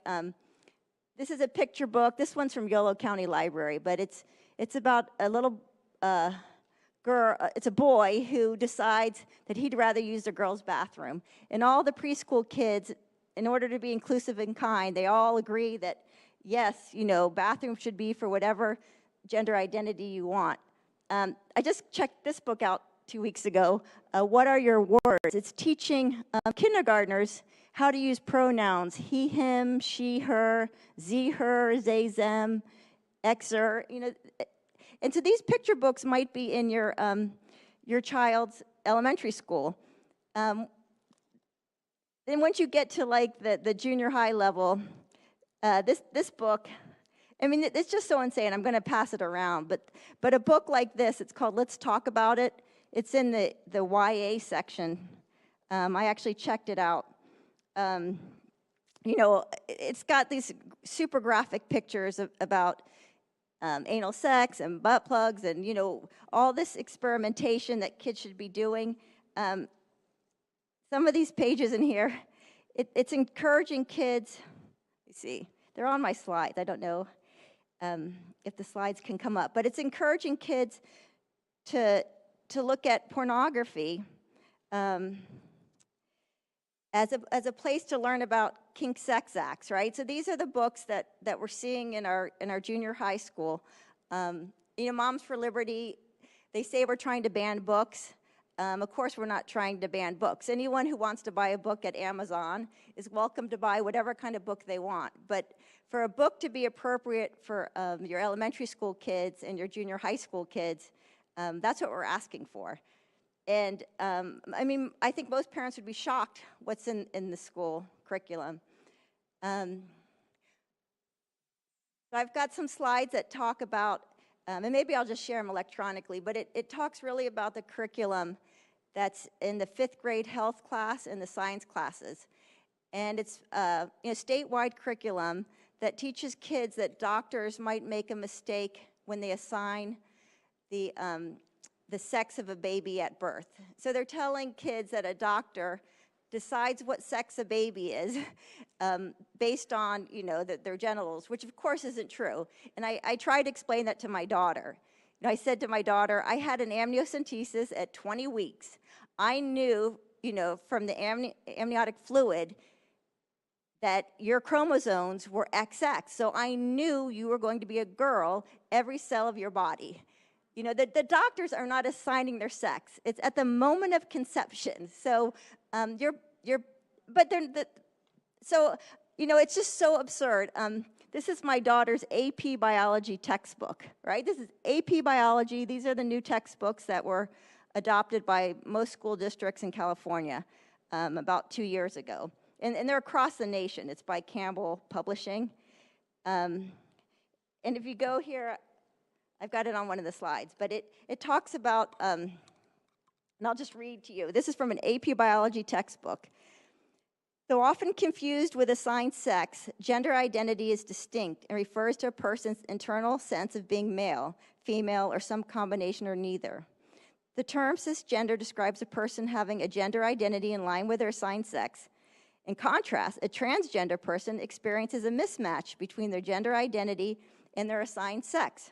This is a picture book. This one's from Yolo County Library, but it's about a little girl. It's a boy who decides that he'd rather use the girls' bathroom. And all the preschool kids, in order to be inclusive and kind, they all agree that yes, bathrooms should be for whatever gender identity you want. I just checked this book out 2 weeks ago. What are your words? It's teaching kindergartners how to use pronouns: he, him, she, her, ze, her, they, them, exer. And so these picture books might be in your child's elementary school. Then once you get to like the junior high level, this book, I mean, it's just so insane. I'm going to pass it around. But a book like this, it's called Let's Talk About It. It's in the YA section. I actually checked it out. It's got these super graphic pictures about anal sex and butt plugs and, all this experimentation that kids should be doing. Some of these pages in here, it's encouraging kids. See, they're on my slides. I don't know if the slides can come up, but it's encouraging kids to look at pornography as a place to learn about kink sex acts, right? So these are the books that we're seeing in our junior high school. Moms for Liberty, they say we're trying to ban books. Of course, we're not trying to ban books. Anyone who wants to buy a book at Amazon is welcome to buy whatever kind of book they want. But for a book to be appropriate for your elementary school kids and your junior high school kids, that's what we're asking for. And I think most parents would be shocked what's in the school curriculum. So I've got some slides that talk about, and maybe I'll just share them electronically, but it talks really about the curriculum that's in the 5th grade health class and the science classes. And it's a statewide curriculum that teaches kids that doctors might make a mistake when they assign the sex of a baby at birth. So they're telling kids that a doctor decides what sex a baby is based on, their genitals, which of course isn't true. And I tried to explain that to my daughter. I said to my daughter, I had an amniocentesis at 20 weeks. I knew, from the amniotic fluid that your chromosomes were XX. So I knew you were going to be a girl, every cell of your body. The doctors are not assigning their sex. It's at the moment of conception. So it's just so absurd. This is my daughter's AP biology textbook, right? This is AP biology. These are the new textbooks that were adopted by most school districts in California about 2 years ago. And they're across the nation. It's by Campbell Publishing. And if you go here, I've got it on one of the slides, but it talks about, and I'll just read to you. This is from an AP biology textbook. Though often confused with assigned sex, gender identity is distinct and refers to a person's internal sense of being male, female, or some combination or neither. The term cisgender describes a person having a gender identity in line with their assigned sex. In contrast, a transgender person experiences a mismatch between their gender identity and their assigned sex.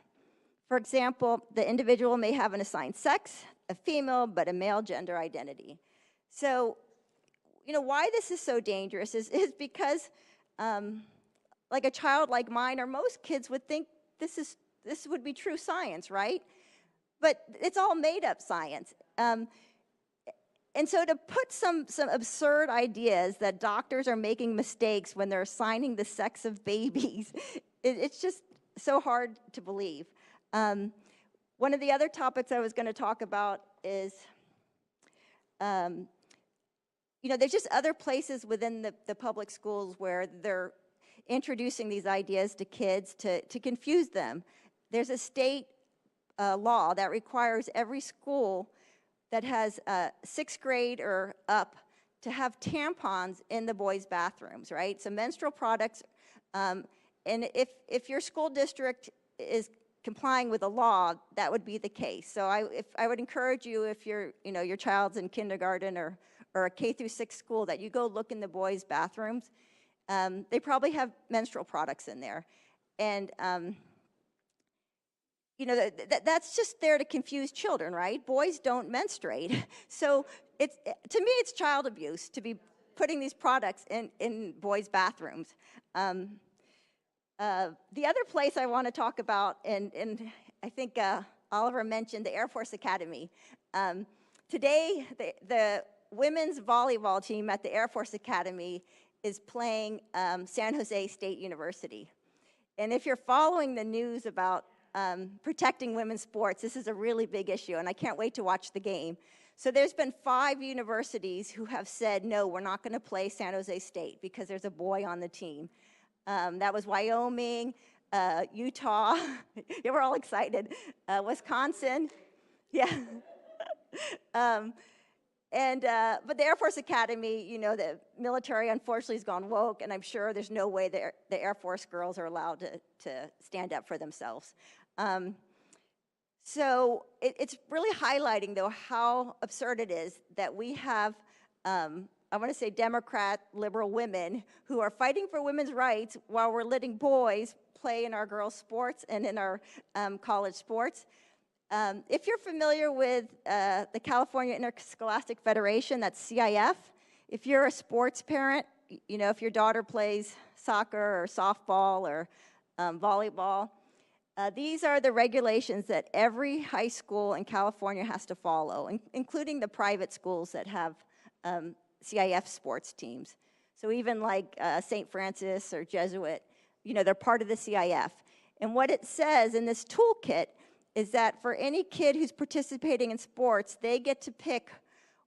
For example, the individual may have an assigned sex, a female, but a male gender identity. So, why this is so dangerous is because, like a child like mine or most kids would think this would be true science, right? But it's all made up science. And so to put some absurd ideas that doctors are making mistakes when they're assigning the sex of babies, it's just so hard to believe. One of the other topics I was going to talk about is, there's just other places within the public schools where they're introducing these ideas to kids to confuse them. There's a state law that requires every school that has sixth grade or up to have tampons in the boys' bathrooms, right? So menstrual products, and if your school district is complying with the law, that would be the case. So I would encourage you, if your child's in kindergarten or a K through 6 school, that you go look in the boys' bathrooms. They probably have menstrual products in there, and that's just there to confuse children, right? Boys don't menstruate. So to me, it's child abuse to be putting these products in boys' bathrooms. The other place I want to talk about, and I think Oliver mentioned the Air Force Academy. Today, the women's volleyball team at the Air Force Academy is playing San Jose State University. And if you're following the news about protecting women's sports, this is a really big issue, and I can't wait to watch the game. So there's been 5 universities who have said, no, we're not going to play San Jose State because there's a boy on the team. That was Wyoming, Utah, they were all excited, Wisconsin, yeah. But the Air Force Academy, the military unfortunately has gone woke, and I'm sure there's no way the Air Force girls are allowed to stand up for themselves. So it's really highlighting, though, how absurd it is that we have, I want to say, Democrat, liberal women who are fighting for women's rights while we're letting boys play in our girls' sports and in our college sports. If you're familiar with the California Interscholastic Federation, that's CIF, if you're a sports parent, if your daughter plays soccer or softball or volleyball, these are the regulations that every high school in California has to follow, including the private schools that have CIF sports teams. So even like St. Francis or Jesuit, they're part of the CIF. And what it says in this toolkit is that for any kid who's participating in sports, they get to pick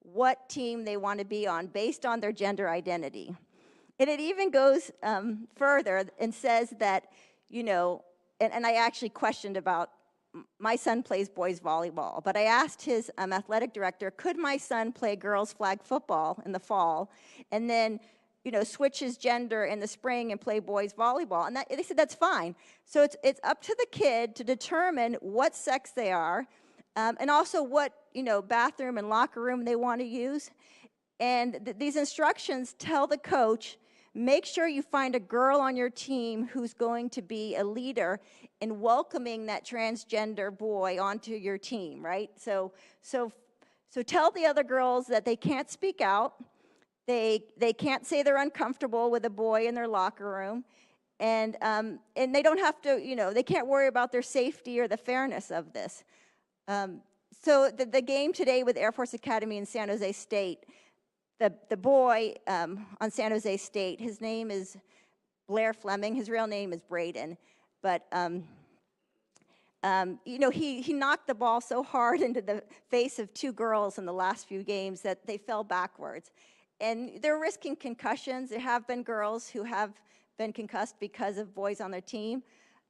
what team they want to be on based on their gender identity. And it even goes further and says that, and I actually questioned about, my son plays boys volleyball, but I asked his athletic director, could my son play girls flag football in the fall and then, switch his gender in the spring and play boys volleyball? And they said that's fine. So it's up to the kid to determine what sex they are, and also what, bathroom and locker room they want to use. And these instructions tell the coach, make sure you find a girl on your team who's going to be a leader in welcoming that transgender boy onto your team, right? So tell the other girls that they can't speak out, they can't say they're uncomfortable with a boy in their locker room, and they don't have to, they can't worry about their safety or the fairness of this. So the game today with Air Force Academy and San Jose State, the boy on San Jose State, his name is Blair Fleming. His real name is Braden. But, he knocked the ball so hard into the face of 2 girls in the last few games that they fell backwards. And they're risking concussions. There have been girls who have been concussed because of boys on their team.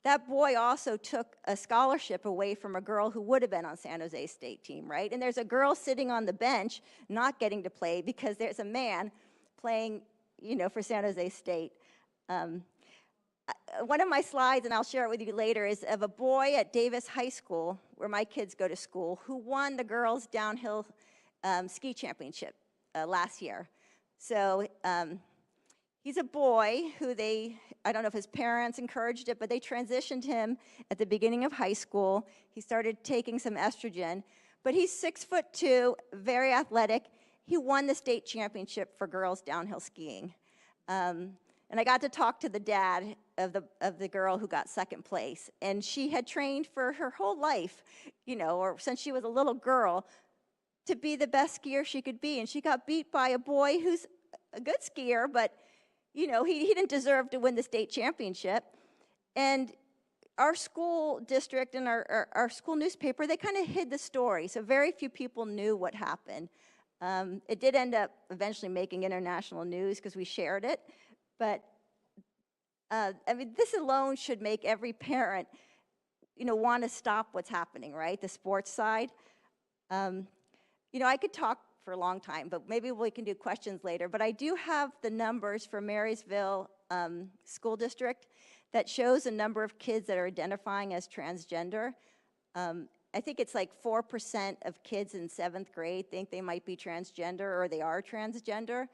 That boy also took a scholarship away from a girl who would have been on San Jose State team, right? And there's a girl sitting on the bench not getting to play because there's a man playing, for San Jose State. One of my slides, and I'll share it with you later, is of a boy at Davis High School, where my kids go to school, who won the girls' downhill ski championship last year. So He's a boy who I don't know if his parents encouraged it, but they transitioned him at the beginning of high school. He started taking some estrogen, but he's 6'2", very athletic. He won the state championship for girls downhill skiing. And I got to talk to the dad of the girl who got second place. And she had trained for her whole life, or since she was a little girl, to be the best skier she could be. And she got beat by a boy who's a good skier, but, he didn't deserve to win the state championship. And our school district and our school newspaper, they kind of hid the story. So very few people knew what happened. It did end up eventually making international news because we shared it. But, this alone should make every parent, want to stop what's happening, right? The sports side. I could talk for a long time, but maybe we can do questions later. But I do have the numbers for Marysville School District that shows a number of kids that are identifying as transgender. I think it's like 4% of kids in 7th grade think they might be transgender or they are transgender.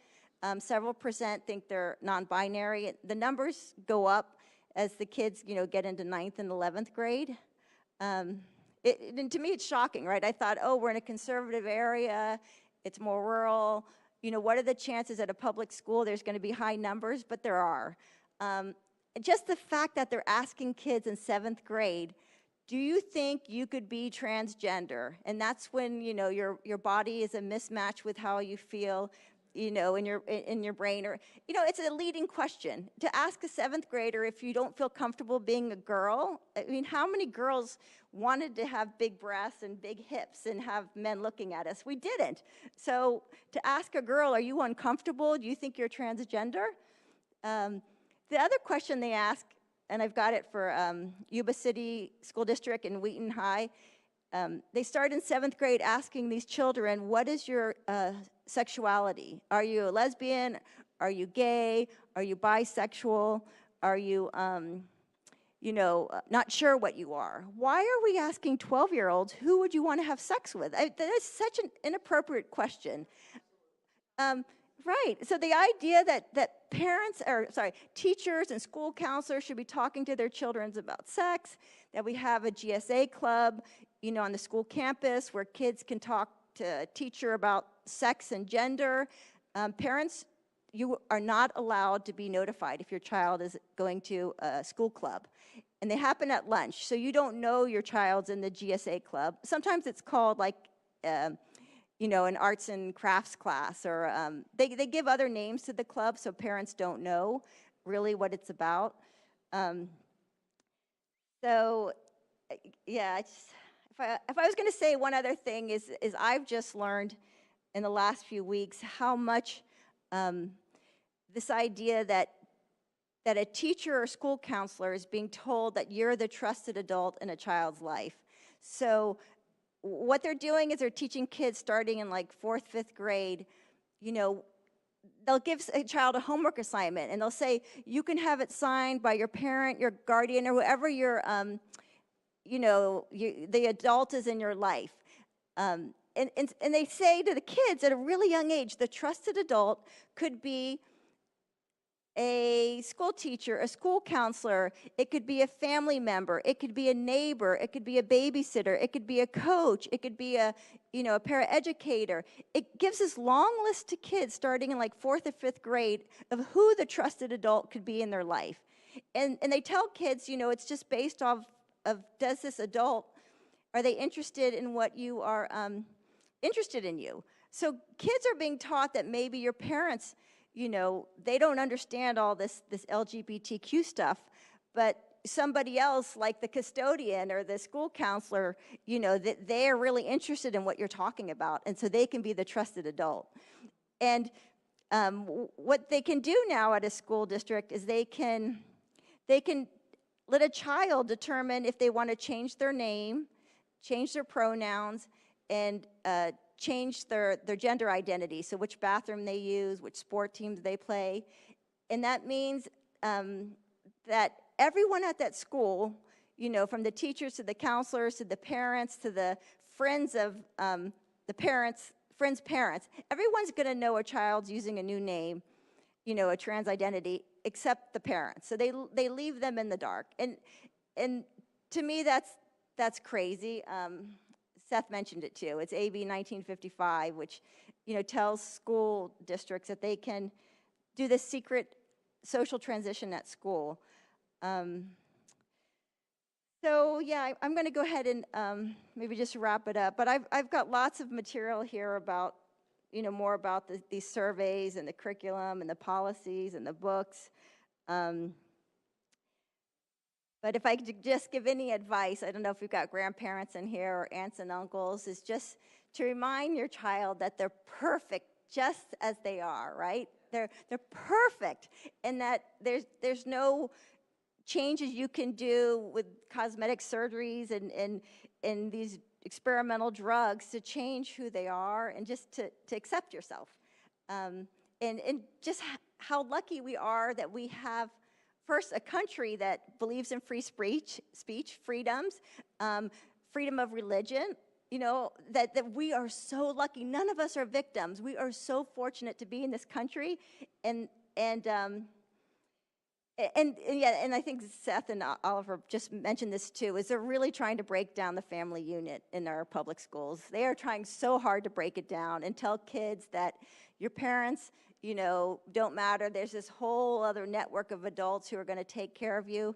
Several percent think they're non-binary. The numbers go up as the kids, get into 9th and 11th grade. And to me, it's shocking, right? I thought, we're in a conservative area. It's more rural. What are the chances at a public school there's going to be high numbers? But there are. Just the fact that they're asking kids in 7th grade, do you think you could be transgender? And that's when, your body is a mismatch with how you feel, in your brain, or, it's a leading question. To ask a 7th grader if you don't feel comfortable being a girl, how many girls wanted to have big breasts and big hips and have men looking at us? We didn't. So to ask a girl, are you uncomfortable? Do you think you're transgender? The other question they ask, and I've got it for Yuba City School District and Wheaton High, they start in 7th grade asking these children, what is your sexuality? Are you a lesbian? Are you gay? Are you bisexual? Are you, not sure what you are? Why are we asking 12-year-olds, who would you want to have sex with? That is such an inappropriate question. Right. So the idea that teachers and school counselors should be talking to their children about sex, that we have a GSA club, on the school campus where kids can talk to a teacher about sex and gender. Parents, you are not allowed to be notified if your child is going to a school club. And they happen at lunch, so you don't know your child's in the GSA club. Sometimes it's called an arts and crafts class, or they give other names to the club so parents don't know really what it's about. If I was going to say one other thing is I've just learned in the last few weeks how much this idea that a teacher or school counselor is being told that you're the trusted adult in a child's life. So what they're doing is they're teaching kids starting in 4th, 5th grade, they'll give a child a homework assignment and they'll say, you can have it signed by your parent, your guardian, or whoever your, the adult is in your life. And they say to the kids at a really young age, the trusted adult could be a school teacher, a school counselor, it could be a family member, it could be a neighbor, it could be a babysitter, it could be a coach, it could be a paraeducator. It gives this long list to kids starting in 4th or 5th grade of who the trusted adult could be in their life. And they tell kids, it's just based off of, does this adult, are they interested in what you are interested in you? So kids are being taught that maybe your parents, they don't understand all this LGBTQ stuff, but somebody else like the custodian or the school counselor, that they're really interested in what you're talking about, and so they can be the trusted adult. And what they can do now at a school district is they can let a child determine if they want to change their name, change their pronouns, and change their gender identity, so which bathroom they use, which sport teams they play. And that means that everyone at that school, from the teachers to the counselors to the parents to the friends of the parents' parents, everyone's going to know a child's using a new name. a trans identity except the parents. So they leave them in the dark. And to me, that's crazy. Seth mentioned it too. It's AB 1955, which tells school districts that they can do this secret social transition at school. So yeah, I'm going to go ahead and maybe just wrap it up. But I've got lots of material here about more about these surveys and the curriculum and the policies and the books. But if I could just give any advice, I don't know if we've got grandparents in here or aunts and uncles, is just to remind your child that they're perfect just as they are, right? They're perfect, and that there's no changes you can do with cosmetic surgeries and these experimental drugs to change who they are, and just to accept yourself. And just how lucky we are that we have, first, a country that believes in free speech freedoms, freedom of religion, that we are so lucky. None of us are victims. We are so fortunate to be in this country. And I think Seth and Oliver just mentioned this too, is they're really trying to break down the family unit in our public schools. They are trying so hard to break it down and tell kids that your parents, don't matter. There's this whole other network of adults who are going to take care of you.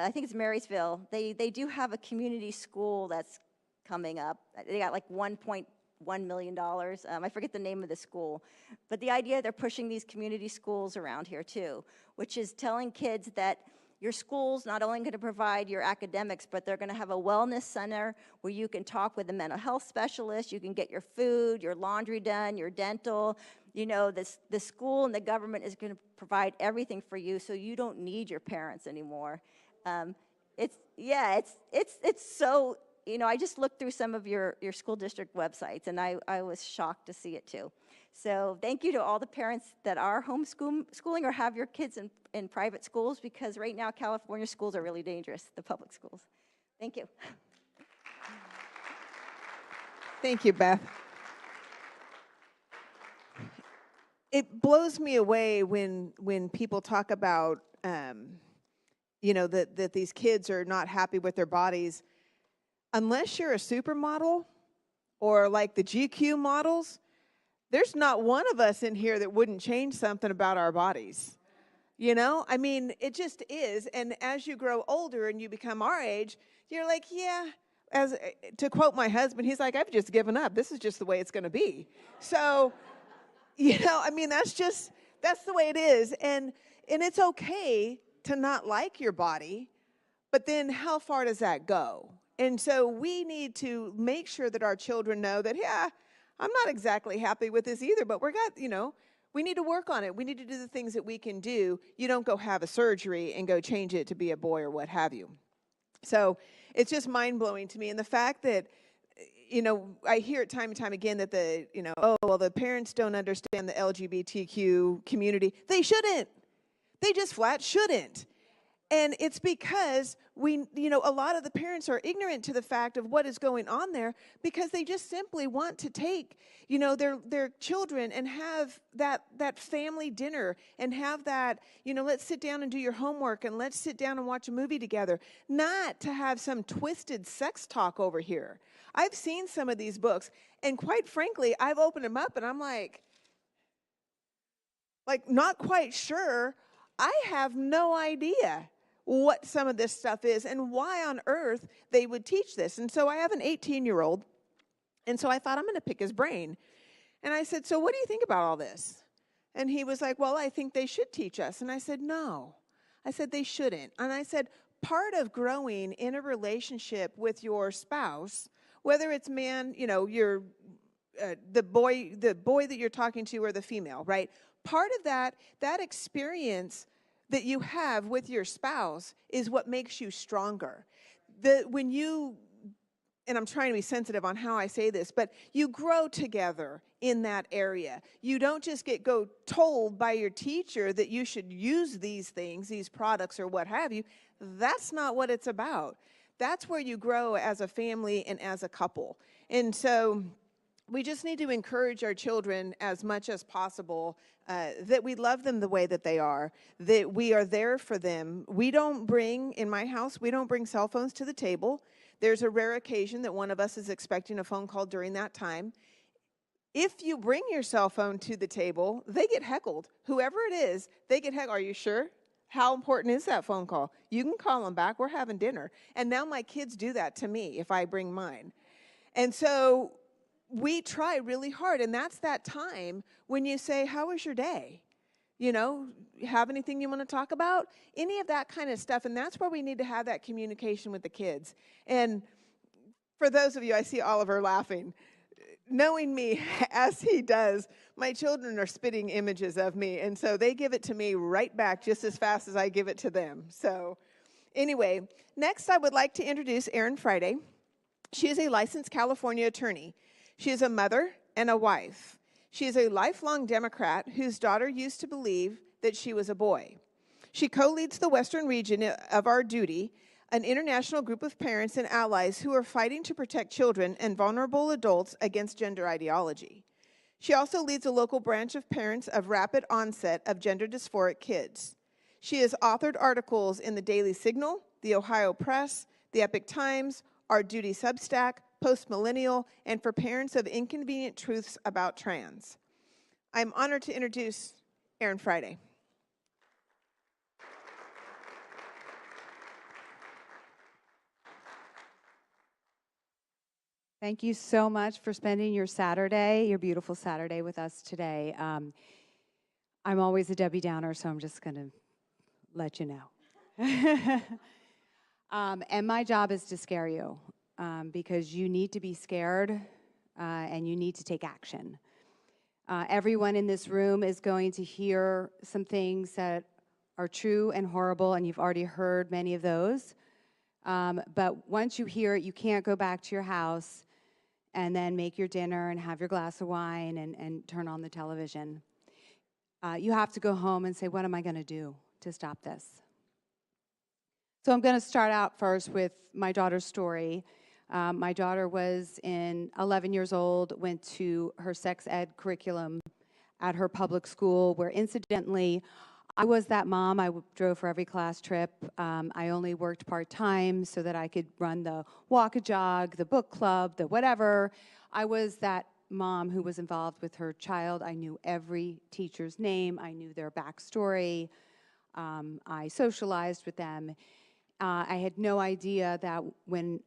I think it's Marysville. They do have a community school that's coming up. They got like $1.1 million. I forget the name of the school. But the idea, they're pushing these community schools around here too, which is telling kids that your school's not only going to provide your academics, but they're going to have a wellness center where you can talk with a mental health specialist, you can get your food, your laundry done, your dental. The school and the government is going to provide everything for you, so you don't need your parents anymore. It's so, I just looked through some of your school district websites, and I was shocked to see it too. So thank you to all the parents that are homeschooling or have your kids in private schools, because right now California schools are really dangerous, the public schools. Thank you. Thank you, Beth. It blows me away when people talk about, that these kids are not happy with their bodies. Unless you're a supermodel or like the GQ models, there's not one of us in here that wouldn't change something about our bodies. It just is. And as you grow older and you become our age, you're like, yeah, to quote my husband, he's like, I've just given up. This is just the way it's going to be. So, that's the way it is. And it's okay to not like your body, but then how far does that go? And so we need to make sure that our children know that, yeah, I'm not exactly happy with this either, but we need to work on it. We need to do the things that we can do. You don't go have a surgery and go change it to be a boy or what have you. So it's just mind-blowing to me. And the fact that, I hear it time and time again that the parents don't understand the LGBTQ community. They shouldn't. They just flat shouldn't. And it's because a lot of the parents are ignorant to the fact of what is going on there, because they just simply want to take, their children and have that family dinner and have that, let's sit down and do your homework and let's sit down and watch a movie together, not to have some twisted sex talk over here. I've seen some of these books, and quite frankly, I've opened them up and I'm like not quite sure. I have no idea what some of this stuff is and why on earth they would teach this. And so I have an 18-year-old, and so I thought I'm going to pick his brain. And I said, so what do you think about all this? And he was like, well, I think they should teach us. And I said, no. I said, they shouldn't. And I said, part of growing in a relationship with your spouse, whether it's man, you're the boy that you're talking to, or the female, right? Part of that experience that you have with your spouse is what makes you stronger. And I'm trying to be sensitive on how I say this, but you grow together in that area. You don't just go told by your teacher that you should use these things, these products or what have you. That's not what it's about. That's where you grow as a family and as a couple. And so we just need to encourage our children as much as possible that we love them the way that they are, that we are there for them. We don't bring, in my house, we don't bring cell phones to the table. There's a rare occasion that one of us is expecting a phone call during that time. If you bring your cell phone to the table, they get heckled. Whoever it is, they get heckled. Are you sure? How important is that phone call? You can call them back. We're having dinner. And now my kids do that to me if I bring mine. And so we try really hard, and that's that time when you say, how was your day? You know, have anything you want to talk about? Any of that kind of stuff, and that's where we need to have that communication with the kids. And for those of you, I see Oliver laughing. Knowing me as he does, my children are spitting images of me, and so they give it to me right back just as fast as I give it to them. So anyway, next I would like to introduce Erin Friday. She is a licensed California attorney. She is a mother and a wife. She is a lifelong Democrat whose daughter used to believe that she was a boy. She co-leads the Western region of Our Duty, an international group of parents and allies who are fighting to protect children and vulnerable adults against gender ideology. She also leads a local branch of parents of rapid onset of gender dysphoric kids. She has authored articles in the Daily Signal, the Ohio Press, the Epic Times, Our Duty Substack, Post-Millennial, and for parents of Inconvenient Truths About Trans. I'm honored to introduce Erin Friday. Thank you so much for spending your Saturday, your beautiful Saturday with us today. I'm always a Debbie Downer, so I'm just going to let you know. And my job is to scare you because you need to be scared and you need to take action. Everyone in this room is going to hear some things that are true and horrible, and you've already heard many of those. But once you hear it, you can't go back to your house and then make your dinner and have your glass of wine and turn on the television. You have to go home and say, what am I going to do to stop this? So I'm going to start out first with my daughter's story. My daughter was 11 years old, went to her sex ed curriculum at her public school, where incidentally, I was that mom. I drove for every class trip. I only worked part-time so that I could run the walk-a-jog, the book club, the whatever. I was that mom who was involved with her child. I knew every teacher's name. I knew their backstory. I socialized with them. I had no idea that when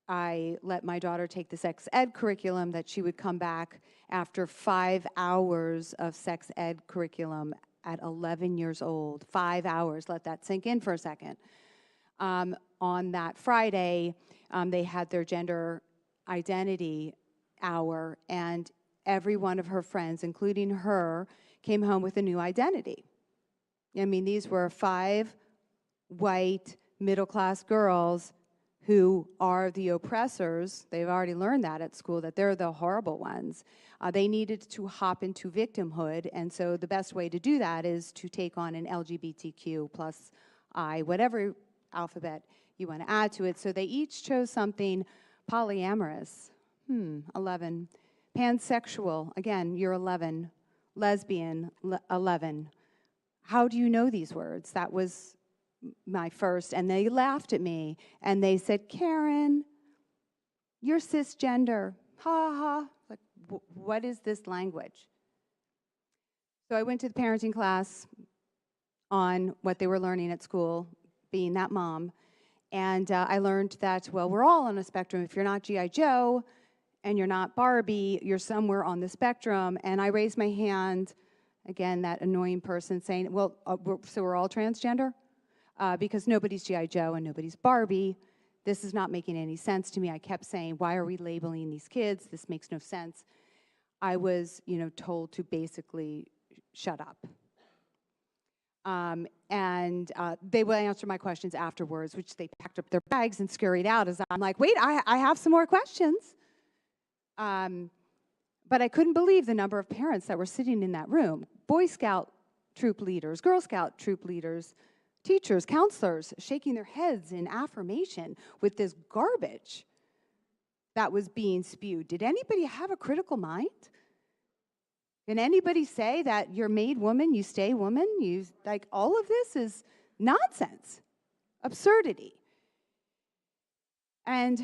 I let my daughter take the sex ed curriculum that she would come back after 5 hours of sex ed curriculum at 11 years old. 5 hours, let that sink in for a second. On that Friday, they had their gender identity hour, and every one of her friends, including her, came home with a new identity. I mean, these were 5 white, middle-class girls who are the oppressors. They've already learned that at school, that they're the horrible ones. They needed to hop into victimhood, and so the best way to do that is to take on an LGBTQ plus I, whatever alphabet you want to add to it. So they each chose something. Polyamorous, 11. Pansexual, again, you're 11. Lesbian, 11. How do you know these words? That was my first, and they laughed at me, and they said, Karen, you're cisgender, ha ha. Like, what is this language? So I went to the parenting class on what they were learning at school, being that mom, and I learned that, well, we're all on a spectrum. If you're not G.I. Joe and you're not Barbie, you're somewhere on the spectrum, and I raised my hand, again, that annoying person saying, well, so we're all transgender? Because nobody's G.I. Joe and nobody's Barbie. This is not making any sense to me. I kept saying, why are we labeling these kids? This makes no sense. I was, told to basically shut up. And they would answer my questions afterwards, which they packed up their bags and scurried out as I'm like, wait, I have some more questions. But I couldn't believe the number of parents that were sitting in that room. Boy Scout troop leaders, Girl Scout troop leaders, teachers, counselors, shaking their heads in affirmation with this garbage. that was being spewed. Did anybody have a critical mind? Can anybody say that you're made woman, you stay woman? Like, all of this is nonsense, absurdity. And,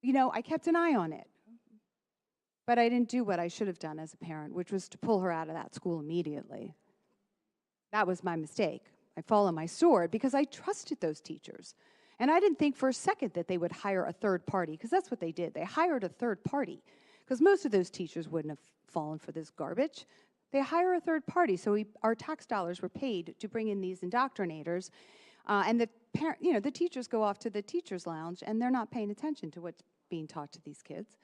I kept an eye on it. But I didn't do what I should have done as a parent, which was to pull her out of that school immediately. That was my mistake. I fall on my sword because I trusted those teachers. And I didn't think for a second that they would hire a third party, because that's what they did. They hired a third party, because most of those teachers wouldn't have fallen for this garbage. They hire a third party, so our tax dollars were paid to bring in these indoctrinators. And the teachers go off to the teacher's lounge, and they're not paying attention to what's being taught to these kids.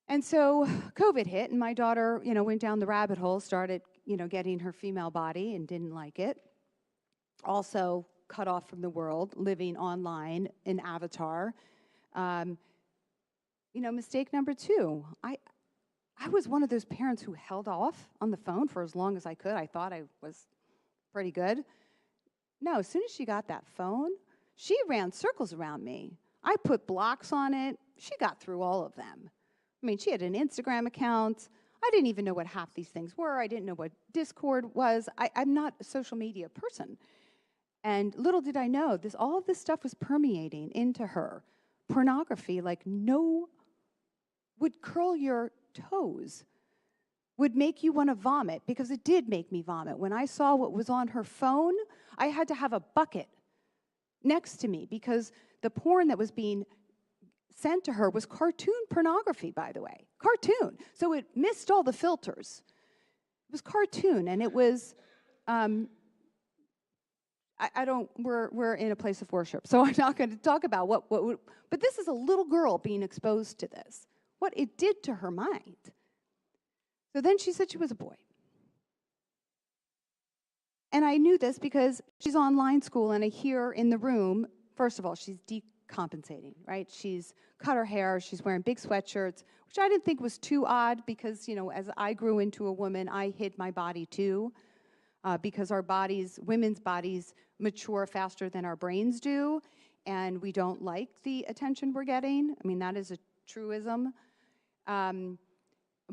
And so COVID hit, and my daughter, went down the rabbit hole, started, getting her female body and didn't like it. Also cut off from the world, living online in Avatar. Mistake number 2. I was one of those parents who held off on the phone for as long as I could. I thought I was pretty good. No, as soon as she got that phone, she ran circles around me. I put blocks on it. She got through all of them. I mean, she had an Instagram account. I didn't even know what half these things were. I didn't know what Discord was. I'm not a social media person. And little did I know, all of this stuff was permeating into her. Pornography, like would curl your toes, would make you want to vomit, because it did make me vomit. When I saw what was on her phone, I had to have a bucket next to me, because the porn that was being sent to her was cartoon pornography, by the way. Cartoon. So it missed all the filters. It was cartoon, and it was, we're in a place of worship, so I'm not going to talk about but this is a little girl being exposed to this, what it did to her mind. So then she said she was a boy. And I knew this because she's online school, and I hear in the room, first of all, she's decompensating, right? She's cut her hair, she's wearing big sweatshirts, which I didn't think was too odd, because, as I grew into a woman, I hid my body too, because our bodies, women's bodies, mature faster than our brains do, and we don't like the attention we're getting. I mean, that is a truism.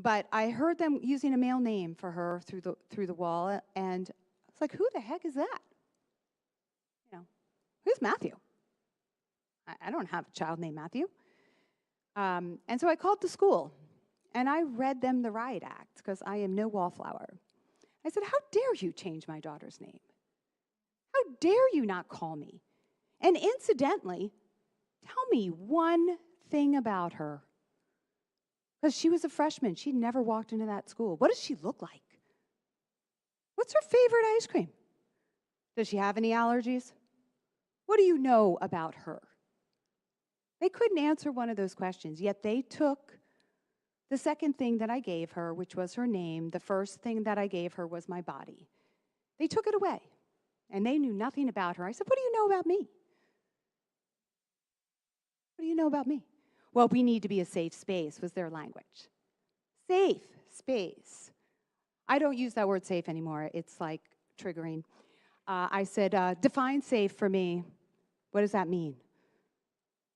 But I heard them using a male name for her through the wall, and I was like, who the heck is that? Who's Matthew? I don't have a child named Matthew. And so I called the school, and I read them the riot act, because I am no wallflower. I said, how dare you change my daughter's name? How dare you not call me? And incidentally, tell me one thing about her. Because she was a freshman. She'd never walked into that school. What does she look like? What's her favorite ice cream? Does she have any allergies? What do you know about her? They couldn't answer one of those questions, yet they took the second thing that I gave her, which was her name. The first thing that I gave her was my body. They took it away, and they knew nothing about her. I said, what do you know about me? What do you know about me? Well, we need to be a safe space, was their language. Safe space. I don't use that word safe anymore. It's like triggering. I said, define safe for me. What does that mean?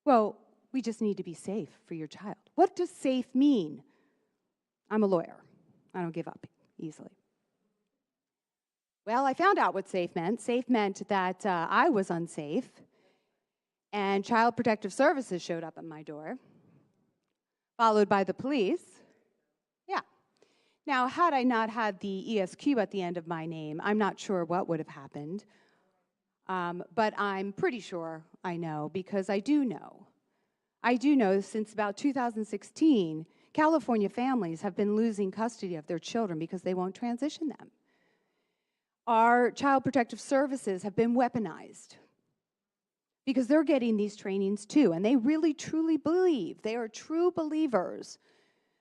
Well, we just need to be safe for your child. What does safe mean? I'm a lawyer. I don't give up easily. Well, I found out what safe meant. Safe meant that I was unsafe, and Child Protective Services showed up at my door, followed by the police. Yeah. Now, had I not had the ESQ at the end of my name, I'm not sure what would have happened. But I'm pretty sure I know, because I do know. I do know since about 2016, California families have been losing custody of their children because they won't transition them. Our Child Protective Services have been weaponized because they're getting these trainings too, and they really truly believe, they are true believers,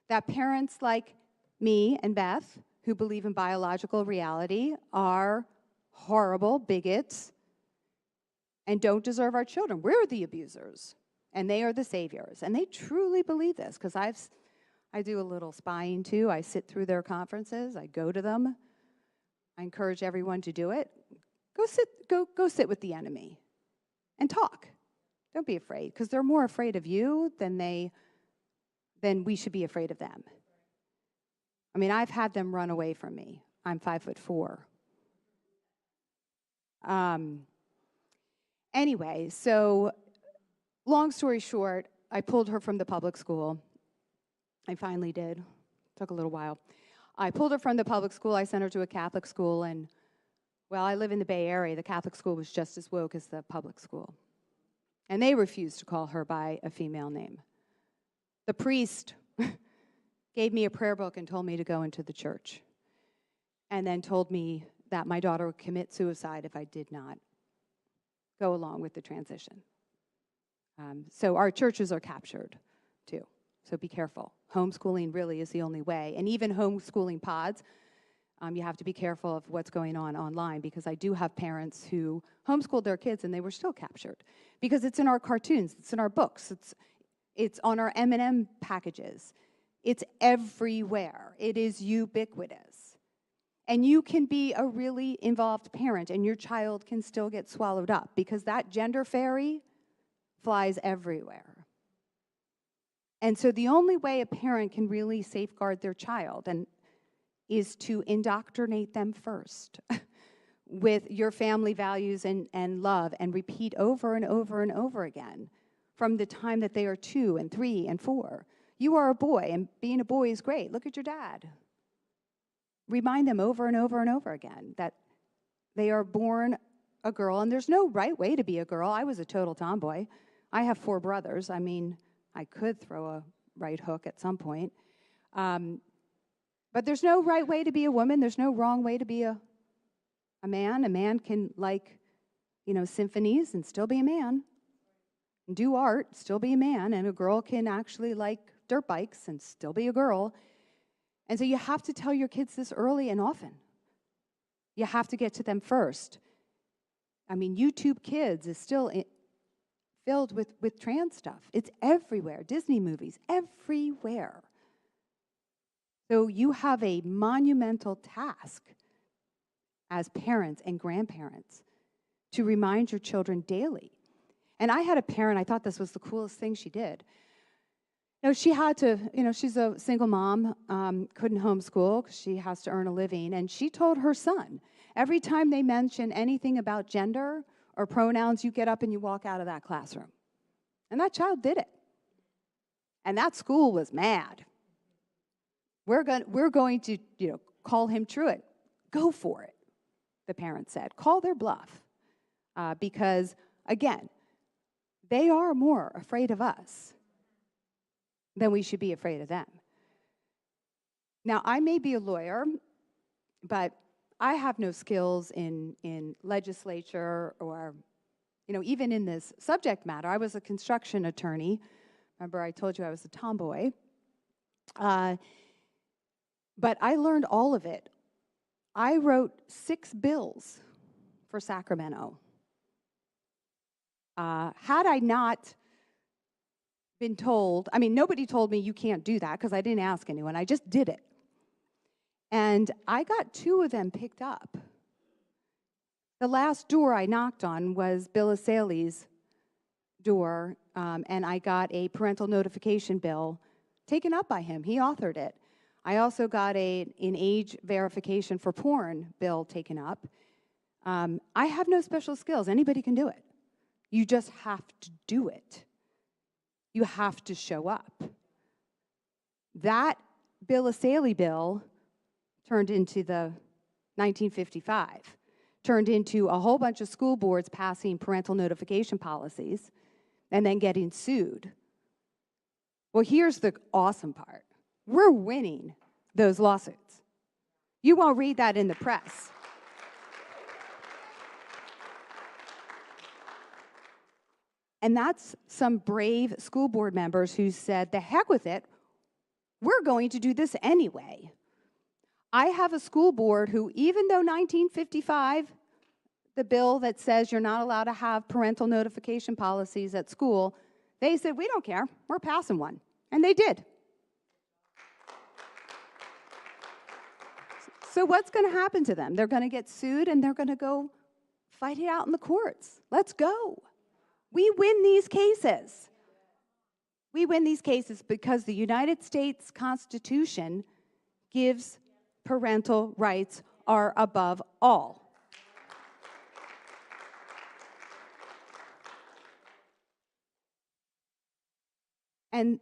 that parents like me and Beth, who believe in biological reality, are horrible bigots and don't deserve our children. We're the abusers, and they are the saviors. And they truly believe this, because I do a little spying too. I sit through their conferences. I go to them. I encourage everyone to do it. Go sit with the enemy and talk. Don't be afraid, because they're more afraid of you than we should be afraid of them. I mean, I've had them run away from me. I'm 5'4". Anyway, so long story short, I pulled her from the public school. I finally did. Took a little while. I pulled her from the public school. I sent her to a Catholic school, and, well, I live in the Bay Area. The Catholic school was just as woke as the public school. And they refused to call her by a female name. The priest gave me a prayer book and told me to go into the church, and then told me that my daughter would commit suicide if I did not go along with the transition. So our churches are captured, too. So be careful. Homeschooling really is the only way. And even homeschooling pods, you have to be careful of what's going on online, because I do have parents who homeschooled their kids and they were still captured. Because it's in our cartoons, it's in our books, it's on our M&M packages. It's everywhere. It is ubiquitous. And you can be a really involved parent and your child can still get swallowed up, because that gender fairy flies everywhere. And so the only way a parent can really safeguard their child is to indoctrinate them first with your family values and love, and repeat over and over and over again from the time that they are 2 and 3 and 4. You are a boy, and being a boy is great. Look at your dad. Remind them over and over and over again that they are born a girl, and there's no right way to be a girl. I was a total tomboy. I have 4 brothers. I mean, I could throw a right hook at some point. But there's no right way to be a woman. There's no wrong way to be a man. A man can like, symphonies and still be a man. And do art, still be a man. And a girl can actually like dirt bikes and still be a girl. And so you have to tell your kids this early and often. You have to get to them first. I mean, YouTube Kids is still filled with trans stuff. It's everywhere. Disney movies, everywhere. So you have a monumental task as parents and grandparents to remind your children daily. And I had a parent, I thought this was the coolest thing she did. She had to, she's a single mom, couldn't homeschool because she has to earn a living. And she told her son, every time they mention anything about gender or pronouns, you get up and you walk out of that classroom. And that child did it. And that school was mad. We're going to, call him truant. Go for it, the parent said. Call their bluff. Because, again, they are more afraid of us than we should be afraid of them. Now, I may be a lawyer, but I have no skills in legislature or, even in this subject matter. I was a construction attorney. Remember, I told you I was a tomboy. But I learned all of it. I wrote 6 bills for Sacramento. Had I not been told, nobody told me you can't do that because I didn't ask anyone. I just did it. And I got 2 of them picked up. The last door I knocked on was Bill Asaley's door, and I got a parental notification bill taken up by him. He authored it. I also got an age verification for porn bill taken up. I have no special skills. Anybody can do it. You just have to do it. You have to show up. That Bill Asaley bill turned into the 1955, turned into a whole bunch of school boards passing parental notification policies and then getting sued. Well, here's the awesome part. We're winning those lawsuits. You won't read that in the press. And that's some brave school board members who said, the heck with it, we're going to do this anyway. I have a school board who, even though 1955, the bill that says you're not allowed to have parental notification policies at school, they said, we don't care, we're passing one. And they did. So what's going to happen to them? They're going to get sued and they're going to go fight it out in the courts. Let's go. We win these cases. We win these cases because the United States Constitution gives parental rights are above all. And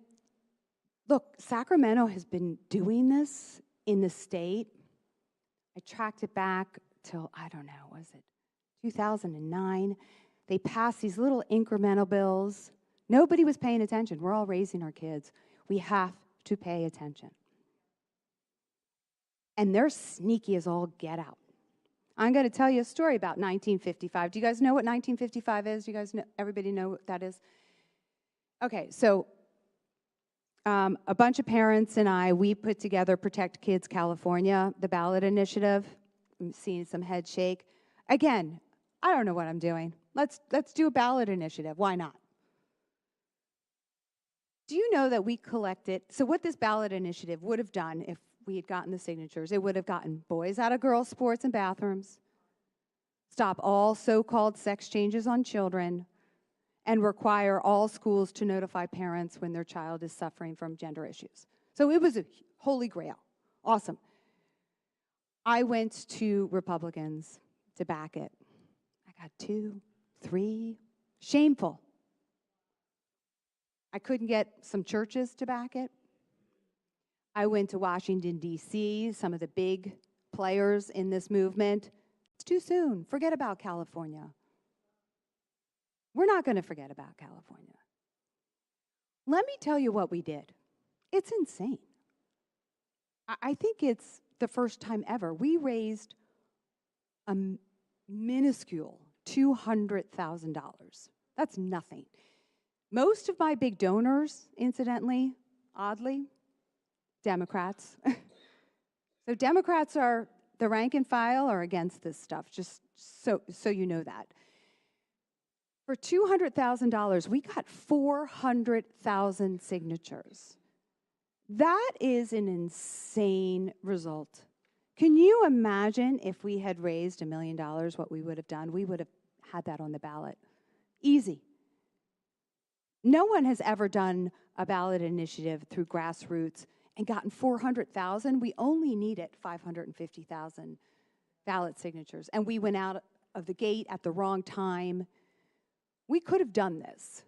look, Sacramento has been doing this in the state. I tracked it back till, I don't know, was it 2009? They passed these little incremental bills. Nobody was paying attention. We're all raising our kids. We have to pay attention. And they're sneaky as all get out. I'm going to tell you a story about 1955. Do you guys know what 1955 is? Do you guys know, everybody know what that is? Okay, so a bunch of parents and we put together Protect Kids California, the ballot initiative. I'm seeing some head shake. Again, I don't know what I'm doing. Let's do a ballot initiative. Why not? Do you know that we collected, so what this ballot initiative would have done if we had gotten the signatures, it would have gotten boys out of girls' sports and bathrooms, stop all so-called sex changes on children, and require all schools to notify parents when their child is suffering from gender issues. So it was a holy grail. Awesome. I went to Republicans to back it. I got 2, 3. Shameful. I couldn't get some churches to back it. I went to Washington, D.C., some of the big players in this movement. It's too soon. Forget about California. We're not going to forget about California. Let me tell you what we did. It's insane. I think it's the first time ever. We raised a minuscule $200,000. That's nothing. Most of my big donors, incidentally, oddly, Democrats. So Democrats are, the rank and file are against this stuff, just so you know that. For $200,000, we got 400,000 signatures. That is an insane result. Can you imagine if we had raised $1 million, what we would have done? We would have had that on the ballot. Easy. No one has ever done a ballot initiative through grassroots and gotten 400,000. We only needed 550,000 ballot signatures. And we went out of the gate at the wrong time. We could have done this.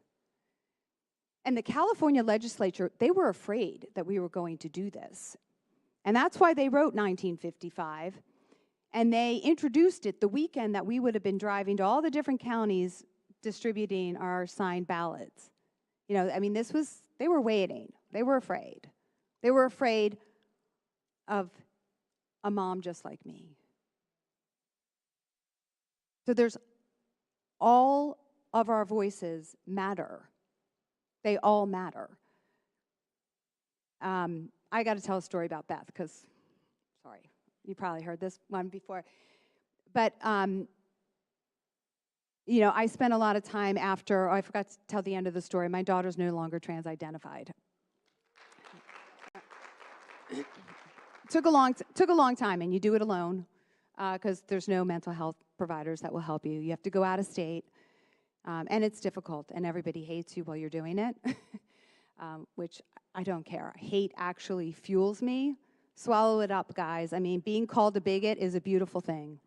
And the California legislature, they were afraid that we were going to do this. And that's why they wrote 1955. And they introduced it the weekend that we would have been driving to all the different counties distributing our signed ballots. You know, I mean, they were waiting. They were afraid. They were afraid of a mom just like me. So there's all of our voices matter. They all matter. I got to tell a story about Beth because, sorry, you probably heard this one before. But, you know, I spent a lot of time after, I forgot to tell the end of the story. My daughter's no longer trans-identified. Took a long time, and you do it alone because there's no mental health providers that will help you. You have to go out of state, and it's difficult, and everybody hates you while you're doing it, which I don't care. Hate actually fuels me. Swallow it up, guys. I mean, being called a bigot is a beautiful thing.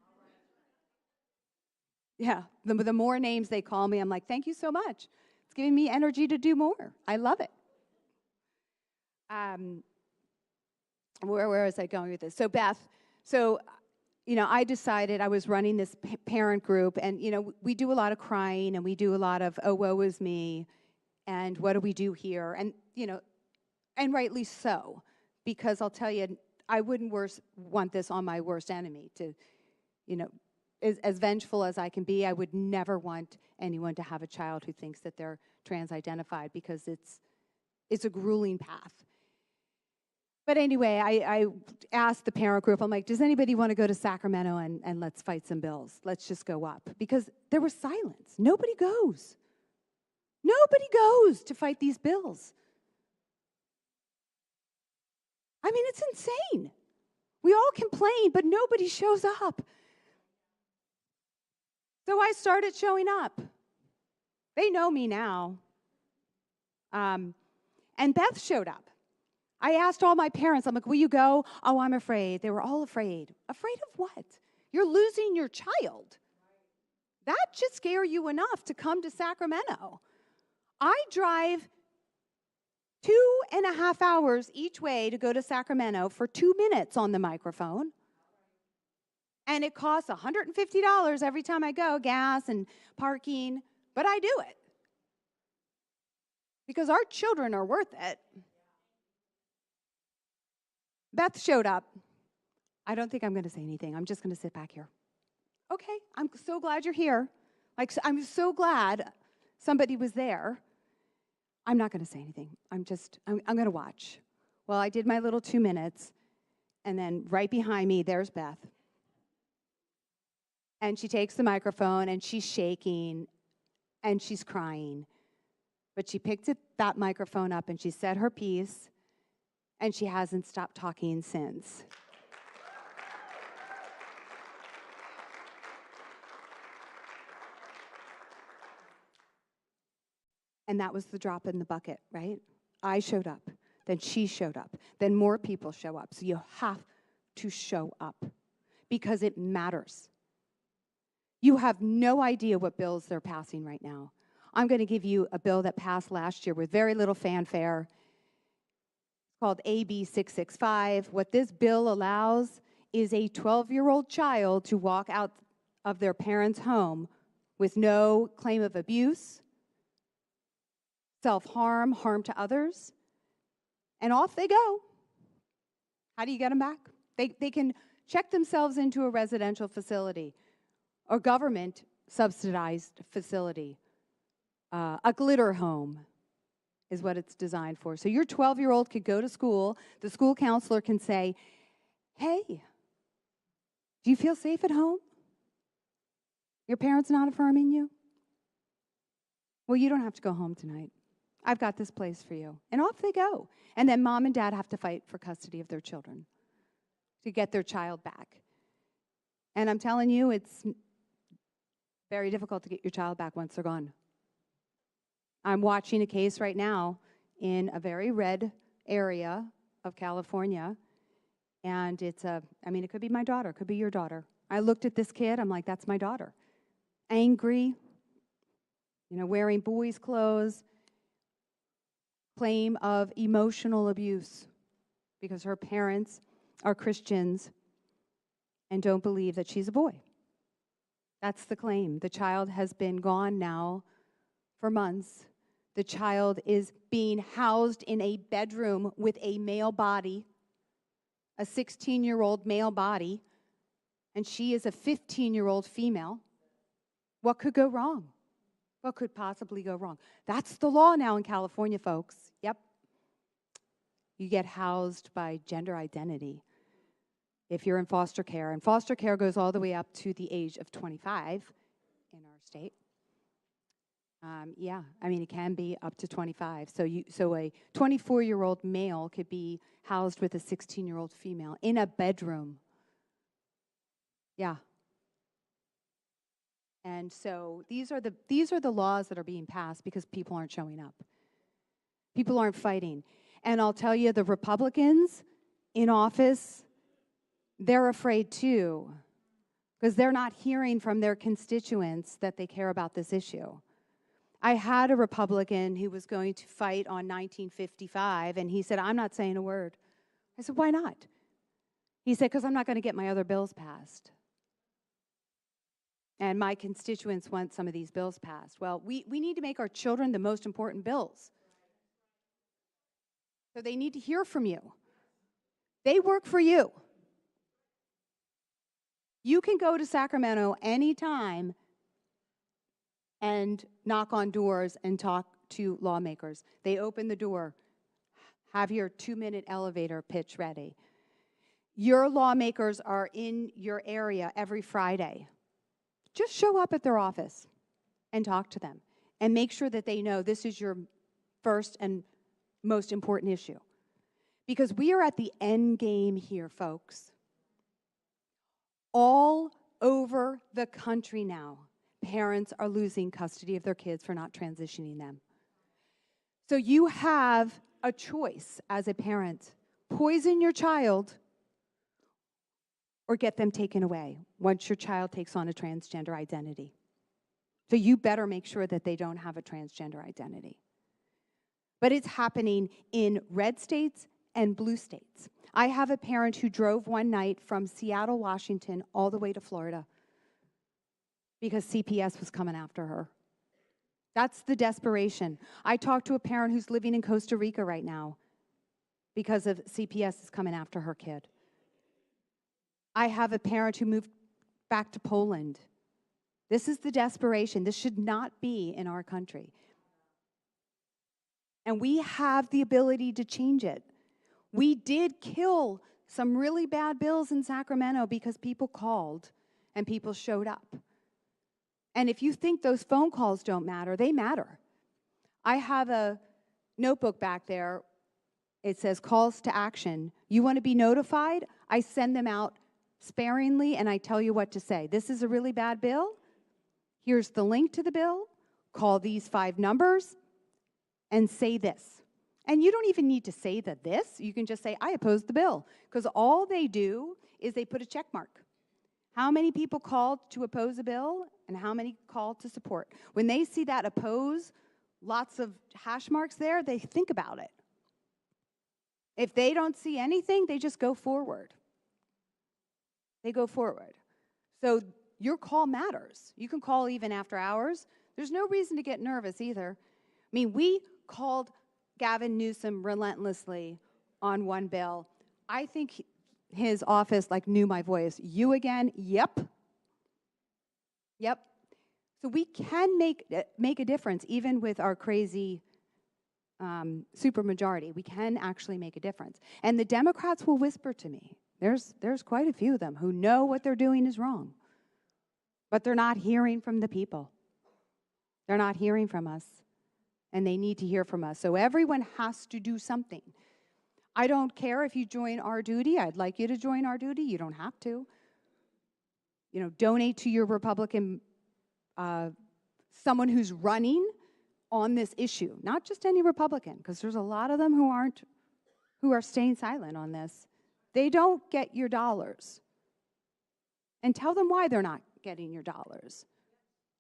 Yeah, the more names they call me, I'm like, thank you so much. It's giving me energy to do more. I love it. Where was I going with this? So Beth, you know, I decided I was running this parent group, and, you know, we do a lot of crying, and we do a lot of, oh, woe is me, and what do we do here? And, you know, and rightly so, because I'll tell you, I wouldn't want this on my worst enemy to, you know, as vengeful as I can be, I would never want anyone to have a child who thinks that they're trans-identified because it's a grueling path. But anyway, I asked the parent group, I'm like, does anybody want to go to Sacramento and let's fight some bills? Let's just go up. Because there was silence. Nobody goes. Nobody goes to fight these bills. I mean, it's insane. We all complain, but nobody shows up. So I started showing up. They know me now. And Beth showed up. I asked all my parents, I'm like, will you go? Oh, I'm afraid. They were all afraid. Afraid of what? You're losing your child. That should scare you enough to come to Sacramento. I drive 2.5 hours each way to go to Sacramento for 2 minutes on the microphone. And it costs $150 every time I go, gas and parking, but I do it. Because our children are worth it. Beth showed up. I don't think I'm going to say anything. I'm just going to sit back here. Okay, I'm so glad you're here. I'm so glad somebody was there. I'm not going to say anything. I'm going to watch. Well, I did my little 2 minutes, and then right behind me, there's Beth. And she takes the microphone, and she's shaking, and she's crying. But she picked that microphone up, and she said her piece, and she hasn't stopped talking since. And that was the drop in the bucket, right? I showed up. Then she showed up. Then more people show up. So you have to show up because it matters. You have no idea what bills they're passing right now. I'm going to give you a bill that passed last year with very little fanfare. It's called AB 665. What this bill allows is a 12-year-old child to walk out of their parents' home with no claim of abuse, self-harm, harm to others, and off they go. How do you get them back? They can check themselves into a residential facility or government-subsidized facility. A glitter home is what it's designed for. So your 12-year-old could go to school. The school counselor can say, hey, do you feel safe at home? Your parents not affirming you? Well, you don't have to go home tonight. I've got this place for you. And off they go. And then mom and dad have to fight for custody of their children to get their child back. And I'm telling you, it's very difficult to get your child back once they're gone. I'm watching a case right now in a very red area of California. And it could be my daughter, it could be your daughter. I looked at this kid, I'm like, that's my daughter. Angry, wearing boys' clothes, claim of emotional abuse because her parents are Christians and don't believe that she's a boy. That's the claim. The child has been gone now for months. The child is being housed in a bedroom with a male body, a 16-year-old male body, and she is a 15-year-old female. What could go wrong? What could possibly go wrong? That's the law now in California, folks. Yep. You get housed by gender identity if you're in foster care. And foster care goes all the way up to the age of 25 in our state. It can be up to 25. So a 24-year-old male could be housed with a 16-year-old female in a bedroom. Yeah. And so these are the laws that are being passed because people aren't showing up. People aren't fighting. And I'll tell you, the Republicans in office, they're afraid too because they're not hearing from their constituents that they care about this issue. I had a Republican who was going to fight on 1955, and he said, I'm not saying a word. I said, why not? He said, because I'm not going to get my other bills passed. And my constituents want some of these bills passed. Well, we need to make our children the most important bills. So they need to hear from you. They work for you. You can go to Sacramento anytime and knock on doors and talk to lawmakers. They open the door. Have your 2-minute elevator pitch ready. Your lawmakers are in your area every Friday. Just show up at their office and talk to them and make sure that they know this is your first and most important issue. Because we are at the end game here, folks. All over the country now, parents are losing custody of their kids for not transitioning them. So you have a choice as a parent. Poison your child or get them taken away once your child takes on a transgender identity. So you better make sure that they don't have a transgender identity. But it's happening in red states and blue states. I have a parent who drove one night from Seattle, Washington, all the way to Florida because CPS was coming after her. That's the desperation. I talked to a parent who's living in Costa Rica right now because of CPS is coming after her kid. I have a parent who moved back to Poland. This is the desperation. This should not be in our country. And we have the ability to change it. We did kill some really bad bills in Sacramento because people called and people showed up. And if you think those phone calls don't matter, they matter. I have a notebook back there. It says calls to action. You want to be notified? I send them out sparingly and I tell you what to say. This is a really bad bill. Here's the link to the bill. Call these 5 numbers and say this. And you don't even need to say this. You can just say, I oppose the bill. Because all they do is they put a check mark. How many people called to oppose a bill and how many called to support? When they see that oppose, lots of hash marks there, they think about it. If they don't see anything, they just go forward. They go forward. So your call matters. You can call even after hours. There's no reason to get nervous either. I mean, we called Gavin Newsom relentlessly on one bill. I think his office knew my voice. You again? Yep. Yep. So we can make a difference even with our crazy supermajority. We can actually make a difference. And the Democrats will whisper to me. There's quite a few of them who know what they're doing is wrong. But they're not hearing from the people. They're not hearing from us. And they need to hear from us. So everyone has to do something. I don't care if you join Our Duty. I'd like you to join Our Duty. You don't have to. Donate to your Republican, someone who's running on this issue. Not just any Republican, because there's a lot of them who are staying silent on this. They don't get your dollars. And tell them why they're not getting your dollars.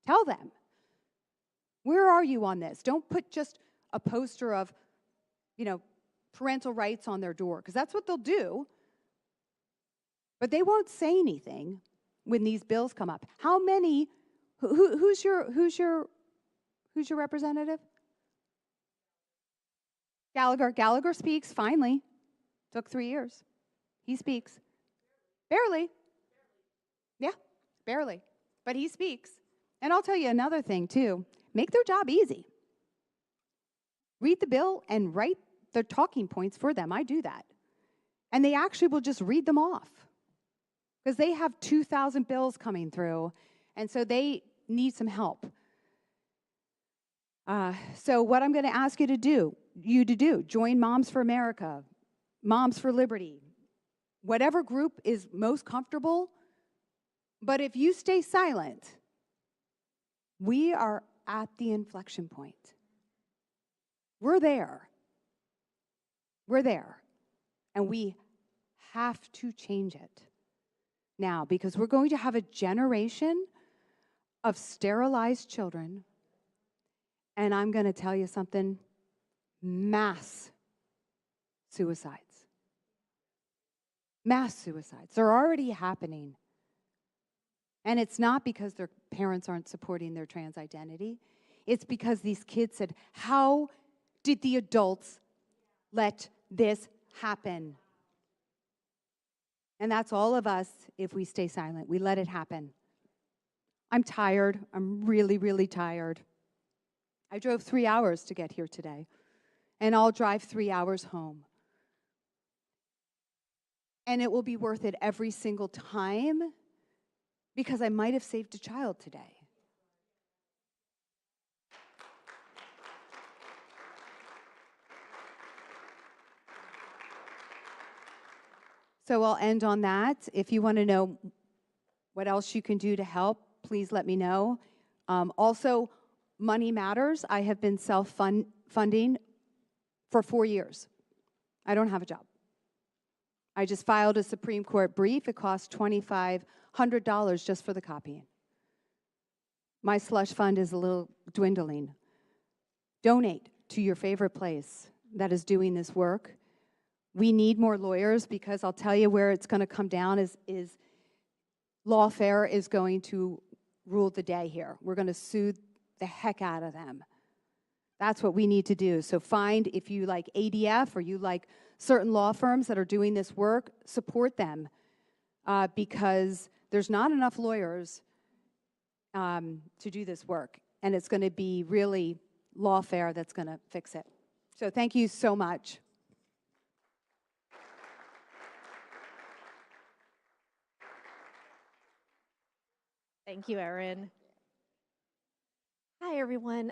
Tell them. Where are you on this? Don't put just a poster of, parental rights on their door, because that's what they'll do. But they won't say anything when these bills come up. How many? Who's your representative? Gallagher. Gallagher speaks finally. Took 3 years. He speaks. Barely. Yeah, barely. But he speaks. And I'll tell you another thing too. Make their job easy. Read the bill and write their talking points for them. I do that. And they actually will just read them off. Because they have 2,000 bills coming through. And so they need some help. So what I'm going to ask you to do, join Moms for America, Moms for Liberty, whatever group is most comfortable. But if you stay silent, we are at the inflection point. We're there. We're there. And we have to change it now, because we're going to have a generation of sterilized children. And I'm going to tell you something, mass suicides. Mass suicides. They're already happening. And it's not because their parents aren't supporting their trans identity. It's because these kids said, how did the adults let this happen? And that's all of us if we stay silent. We let it happen. I'm tired. I'm really, really tired. I drove 3 hours to get here today. And I'll drive 3 hours home. And it will be worth it every single time, because I might have saved a child today. So I'll end on that. If you want to know what else you can do to help, please let me know. Also, money matters. I have been self-funding for 4 years. I don't have a job. I just filed a Supreme Court brief. It cost $2,500 just for the copying. My slush fund is a little dwindling. Donate to your favorite place that is doing this work. We need more lawyers, because I'll tell you where it's going to come down is lawfare is going to rule the day here. We're going to sue the heck out of them. That's what we need to do. So find, if you like ADF or you like certain law firms that are doing this work, support them, because there's not enough lawyers to do this work. And it's going to be really lawfare that's going to fix it. So thank you so much. Thank you, Erin. Hi, everyone.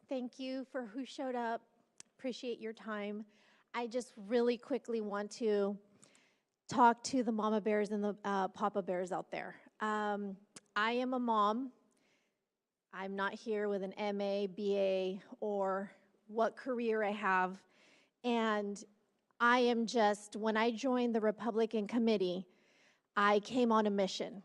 Thank you for who showed up. Appreciate your time. I just really quickly want to talk to the mama bears and the papa bears out there. I am a mom. I'm not here with an MA, BA, or what career I have. And I am just, when I joined the Republican committee, I came on a mission.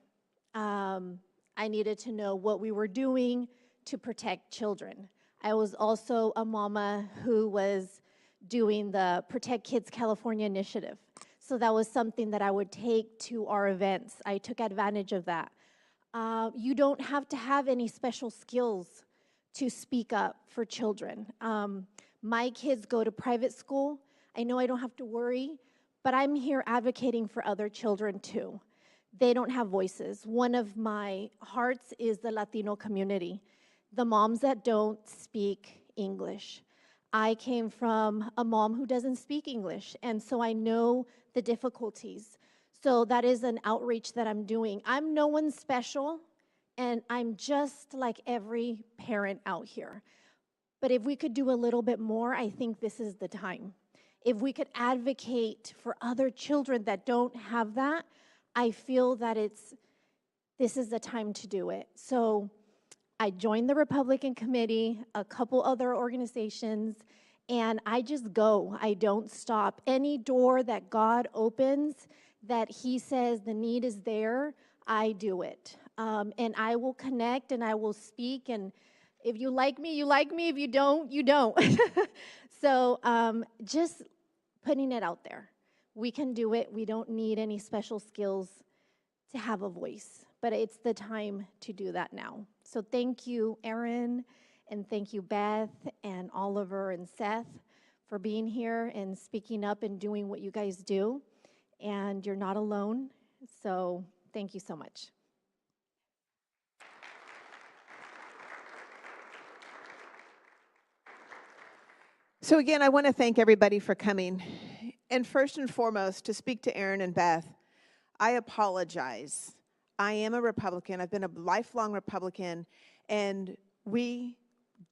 I needed to know what we were doing to protect children. I was also a mama who was doing the Protect Kids California initiative. So that was something that I would take to our events. I took advantage of that. You don't have to have any special skills to speak up for children. My kids go to private school. I know I don't have to worry, but I'm here advocating for other children too. They don't have voices. One of my hearts is the Latino community, the moms that don't speak English. I came from a mom who doesn't speak English, and so I know the difficulties. So that is an outreach that I'm doing. I'm no one special, and I'm just like every parent out here. But if we could do a little bit more, I think this is the time. If we could advocate for other children that don't have that, I feel that this is the time to do it. So I joined the Republican committee, a couple other organizations, and I just go. I don't stop. Any door that God opens, that He says the need is there, I do it. And I will connect and I will speak. And if you like me, you like me. If you don't, you don't. So just putting it out there. We can do it. We don't need any special skills to have a voice, but it's the time to do that now. So thank you, Erin, and thank you, Beth, and Oliver, and Seth, for being here and speaking up and doing what you guys do. And you're not alone, so thank you so much. So again, I want to thank everybody for coming. And first and foremost, to speak to Erin and Beth, I apologize. I am a Republican. I've been a lifelong Republican, and we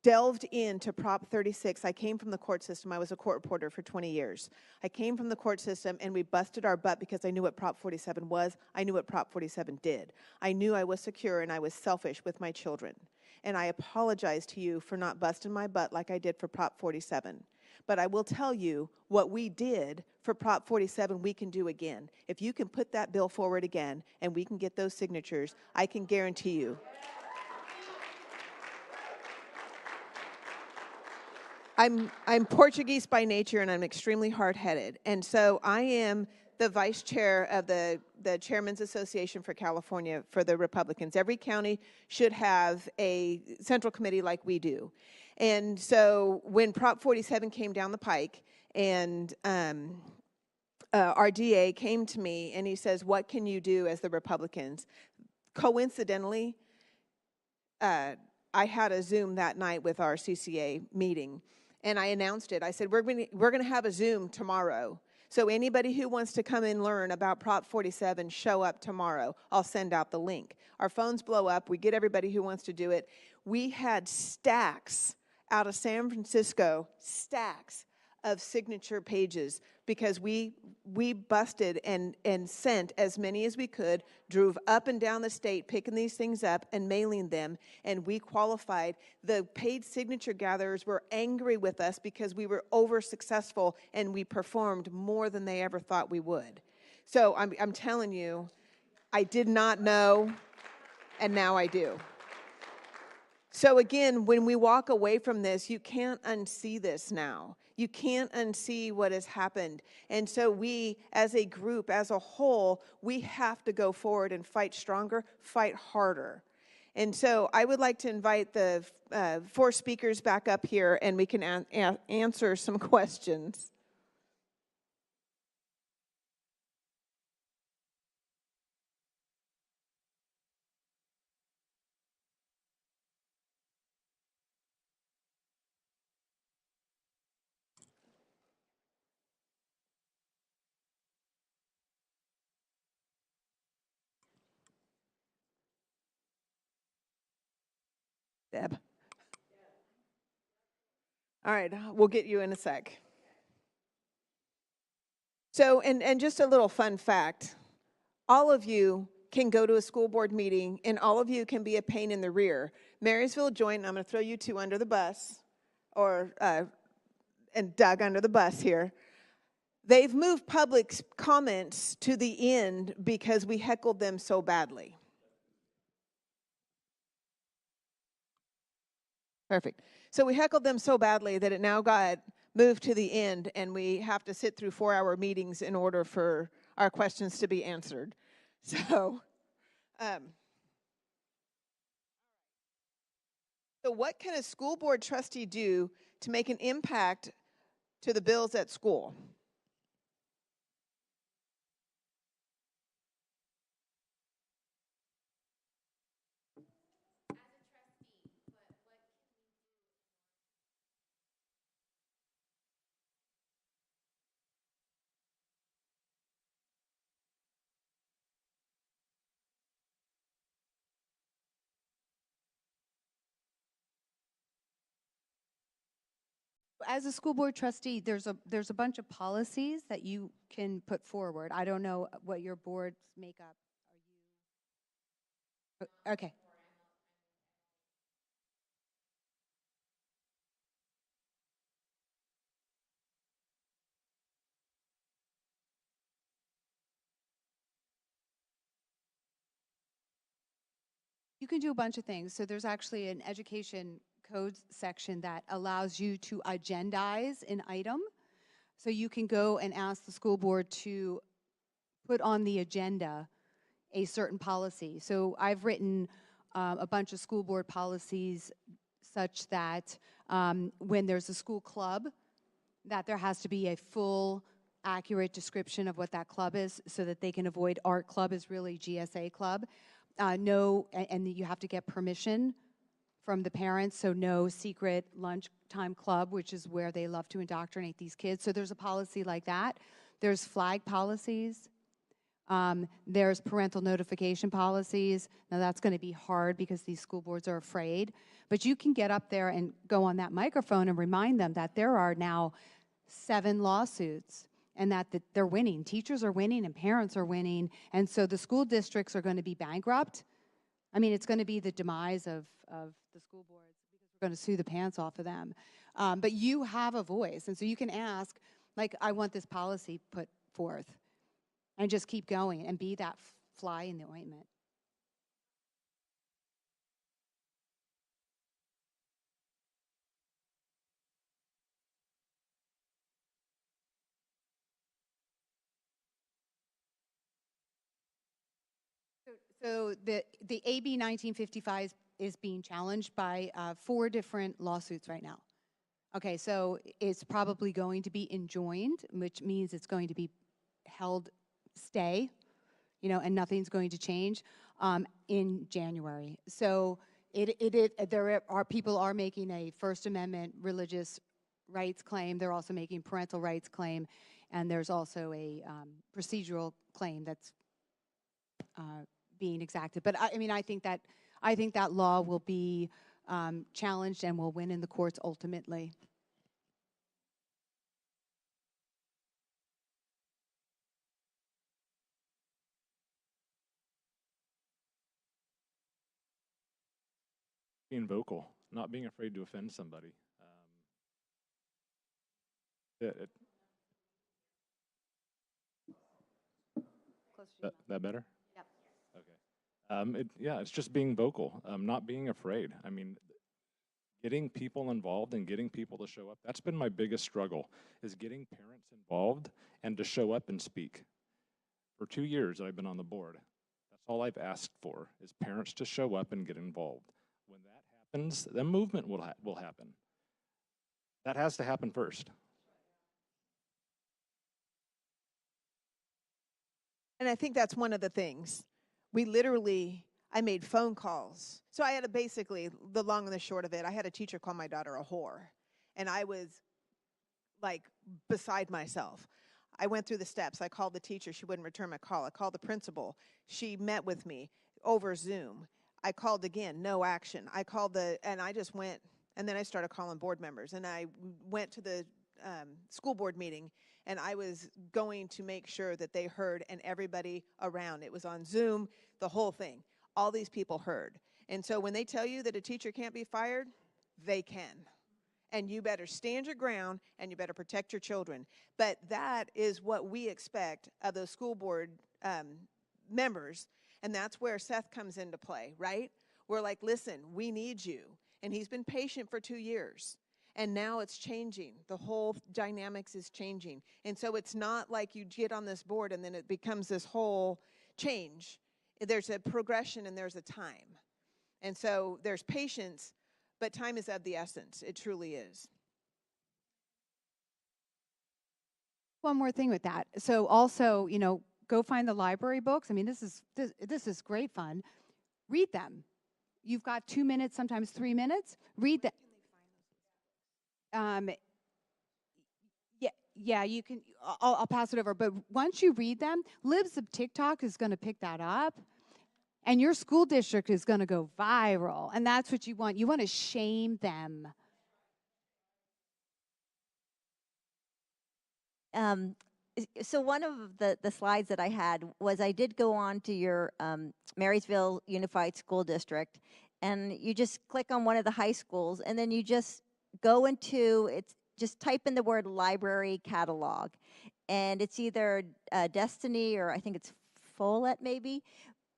delved into Prop 36. I came from the court system. I was a court reporter for 20 years. I came from the court system, and we busted our butt because I knew what Prop 47 was. I knew what Prop 47 did. I knew I was secure, and I was selfish with my children. And I apologize to you for not busting my butt like I did for Prop 47. But I will tell you what we did for Prop 47 we can do again. If you can put that bill forward again and we can get those signatures, I can guarantee you. I'm Portuguese by nature, and I'm extremely hard-headed. And so I am the vice chair of the Chairman's Association for California for the Republicans. Every county should have a central committee like we do. And so when Prop 47 came down the pike, and our DA came to me and he says, what can you do as the Republicans? Coincidentally, I had a Zoom that night with our CCA meeting, and I announced it. I said, we're going to have a Zoom tomorrow. So anybody who wants to come and learn about Prop 47, show up tomorrow. I'll send out the link. Our phones blow up. We get everybody who wants to do it. We had stacks out of San Francisco, stacks of signature pages because we busted and sent as many as we could, drove up and down the state picking these things up and mailing them, and we qualified. The paid signature gatherers were angry with us because we were over successful and we performed more than they ever thought we would. So I'm telling you, I did not know, and now I do. So again, when we walk away from this, you can't unsee this now. You can't unsee what has happened. And so we, as a group, as a whole, we have to go forward and fight stronger, fight harder. And so I would like to invite the 4 speakers back up here, and we can answer some questions. Deb. All right, we'll get you in a sec. So, and just a little fun fact, all of you can go to a school board meeting, and all of you can be a pain in the rear. Marysville Joint, I'm going to throw you 2 under the bus, and Doug under the bus here. They've moved public comments to the end because we heckled them so badly. Perfect. So we heckled them so badly that it now got moved to the end, and we have to sit through 4-hour meetings in order for our questions to be answered. So, so what can a school board trustee do to make an impact to the bills at school? As a school board trustee, there's a bunch of policies that you can put forward. I don't know what your board's makeup. Are you okay? You can do a bunch of things. So there's actually an education codes section that allows you to agendize an item. So you can go and ask the school board to put on the agenda a certain policy. So I've written a bunch of school board policies such that when there's a school club, that there has to be a full, accurate description of what that club is so that they can avoid art club is really GSA club. And you have to get permission from the parents, so no secret lunchtime club, which is where they love to indoctrinate these kids. So there's a policy like that. There's flag policies. There's parental notification policies. Now that's going to be hard because these school boards are afraid. But you can get up there and go on that microphone and remind them that there are now 7 lawsuits and that they're winning. Teachers are winning and parents are winning. And so the school districts are going to be bankrupt. I mean, it's going to be the demise of the school boards because we're going to sue the pants off of them. But you have a voice. And so you can ask, like, I want this policy put forth. And just keep going and be that fly in the ointment. So the AB 1955 is being challenged by 4 different lawsuits right now. Okay, so it's probably going to be enjoined, which means it's going to be held stay, and nothing's going to change in January. So there are people are making a First Amendment religious rights claim. They're also making parental rights claim, and there's also a procedural claim that's being exacted. But I think that law will be challenged and will win in the courts ultimately. being vocal, not being afraid to offend somebody. That better? Yep. Okay. It's just being vocal, not being afraid. I mean, getting people involved and getting people to show up. That's been my biggest struggle, is getting parents involved and to show up and speak. For 2 years that I've been on the board, that's all I've asked for, is parents to show up and get involved. When that happens, then movement will happen. That has to happen first. And I think that's one of the things. I made phone calls. So I had basically, the long and the short of it, I had a teacher call my daughter a whore. And I was like beside myself. I went through the steps. I called the teacher. She wouldn't return my call. I called the principal. She met with me over Zoom. I called again, no action. And I just went, and then I started calling board members. And I went to the school board meeting, and I was going to make sure that they heard, and everybody around. It was on Zoom, the whole thing. All these people heard. And so when they tell you that a teacher can't be fired, they can. And you better stand your ground, and you better protect your children. But that is what we expect of those school board members, and that's where Seth comes into play, right? We're like, listen, we need you. And he's been patient for 2 years. And now it's changing. The whole dynamics is changing. And so it's not like you get on this board and then it becomes this whole change. There's a progression and there's a time. And so there's patience, but time is of the essence. It truly is. One more thing with that. So also, go find the library books. I mean, this is great fun. Read them. You've got 2 minutes, sometimes 3 minutes. Read them. Yeah, you can. I'll pass it over. But once you read them, Libs of TikTok is going to pick that up, and your school district is going to go viral. And that's what you want. You want to shame them. So one of the slides that I had was I did go on to your Marysville Unified School District, and you just click on one of the high schools, and then you just go into just type in the word library catalog, and it's either Destiny or I think it's Follett maybe.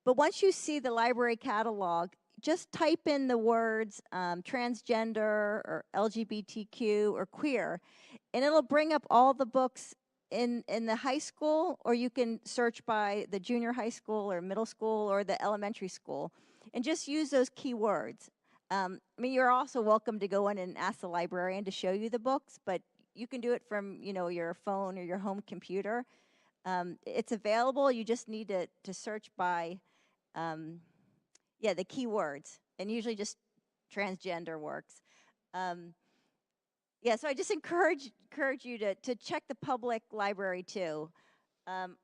But once you see the library catalog, just type in the words transgender or LGBTQ or queer, and it'll bring up all the books in the high school, or you can search by the junior high school or middle school or the elementary school, and just use those keywords. I mean, you're also welcome to go in and ask the librarian to show you the books, but you can do it from your phone or your home computer. It's available. You just need to search by the keywords, and usually just transgender works. So I just encourage you to check the public library too.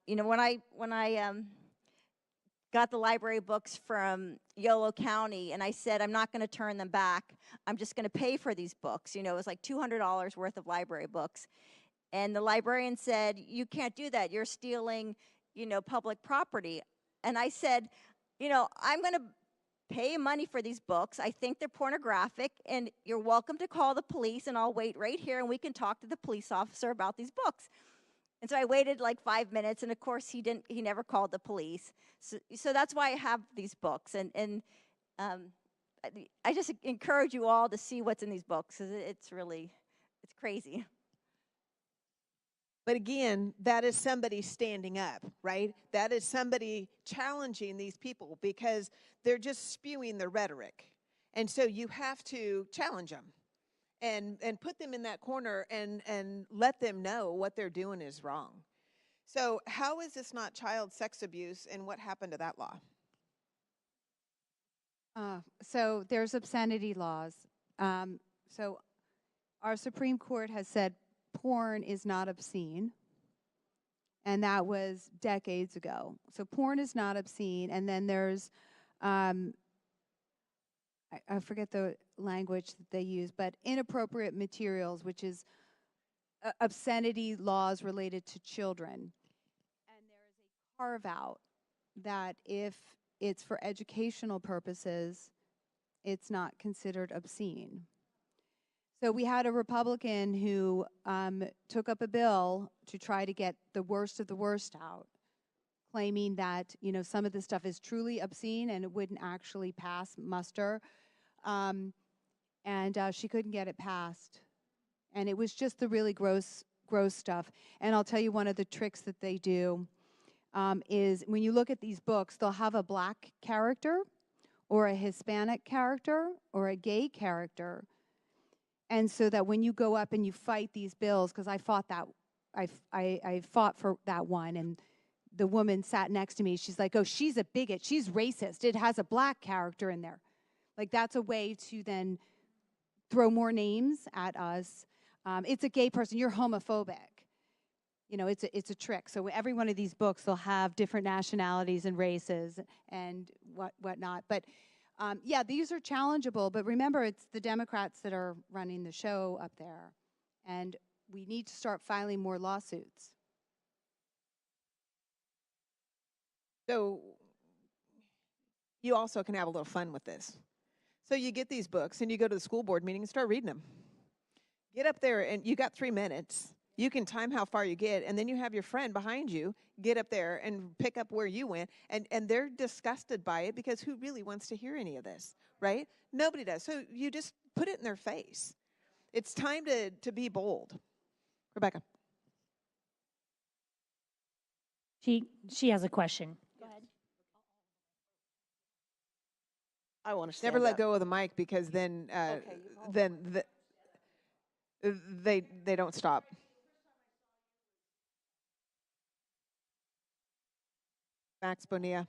When I got the library books from Yolo County, and I said I'm not going to turn them back. I'm just going to pay for these books. It was like $200 worth of library books, and the librarian said, "You can't do that. You're stealing, public property." And I said, I'm going to pay money for these books. I think they're pornographic, and you're welcome to call the police, and I'll wait right here, and we can talk to the police officer about these books. And so I waited like 5 minutes, and of course he never called the police. So that's why I have these books, and I just encourage you all to see what's in these books, because it's crazy. But again, that is somebody standing up, right? That is somebody challenging these people because they're just spewing their rhetoric. And so you have to challenge them and put them in that corner and let them know what they're doing is wrong. So how is this not child sex abuse, and what happened to that law? So there's obscenity laws. So our Supreme Court has said porn is not obscene, and that was decades ago. So porn is not obscene, and then there's, I forget the language that they use, but inappropriate materials, which is obscenity laws related to children. And there is a carve-out that if it's for educational purposes, it's not considered obscene. So we had a Republican who took up a bill to try to get the worst of the worst out, claiming that, you know, some of this stuff is truly obscene and it wouldn't actually pass muster. And she couldn't get it passed. And it was just the really gross stuff. And I'll tell you one of the tricks that they do is when you look at these books, they'll have a black character or a Hispanic character or a gay character. And so that when you go up and you fight these bills, because I fought for that one, and the woman sat next to me, she's like, oh, she's a bigot, she's racist, it has a black character in there. Like, that's a way to then throw more names at us. It's a gay person, you're homophobic. You know, it's a trick. So every one of these books, they'll have different nationalities and races and whatnot. But yeah, these are challengeable. But remember, it's the Democrats that are running the show up there, and we need to start filing more lawsuits. So you also can have a little fun with this. So you get these books and you go to the school board meeting and start reading them. Get up there and you got 3 minutes. You can time how far you get, and then you have your friend behind you get up there and pick up where you went, and they're disgusted by it because who really wants to hear any of this, right? Nobody does. So you just put it in their face. It's time to be bold. Rebecca. She has a question. Go ahead. I want to Never let go of the mic, because then they don't stop. Max Bonilla.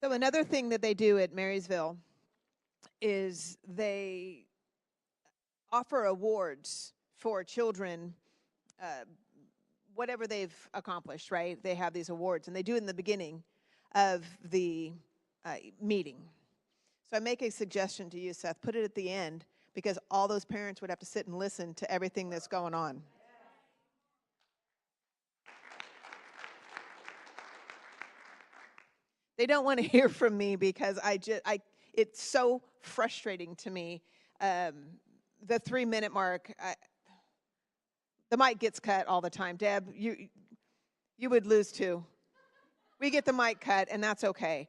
So another thing that they do at Marysville is they offer awards for children, whatever they've accomplished, right? They have these awards, and they do it in the beginning of the meeting. So I make a suggestion to you, Seth, put it at the end, because all those parents would have to sit and listen to everything that's going on. They don't want to hear from me because it's so frustrating to me. The 3-minute mark, the mic gets cut all the time. Deb, you would lose too. We get the mic cut, and that's okay.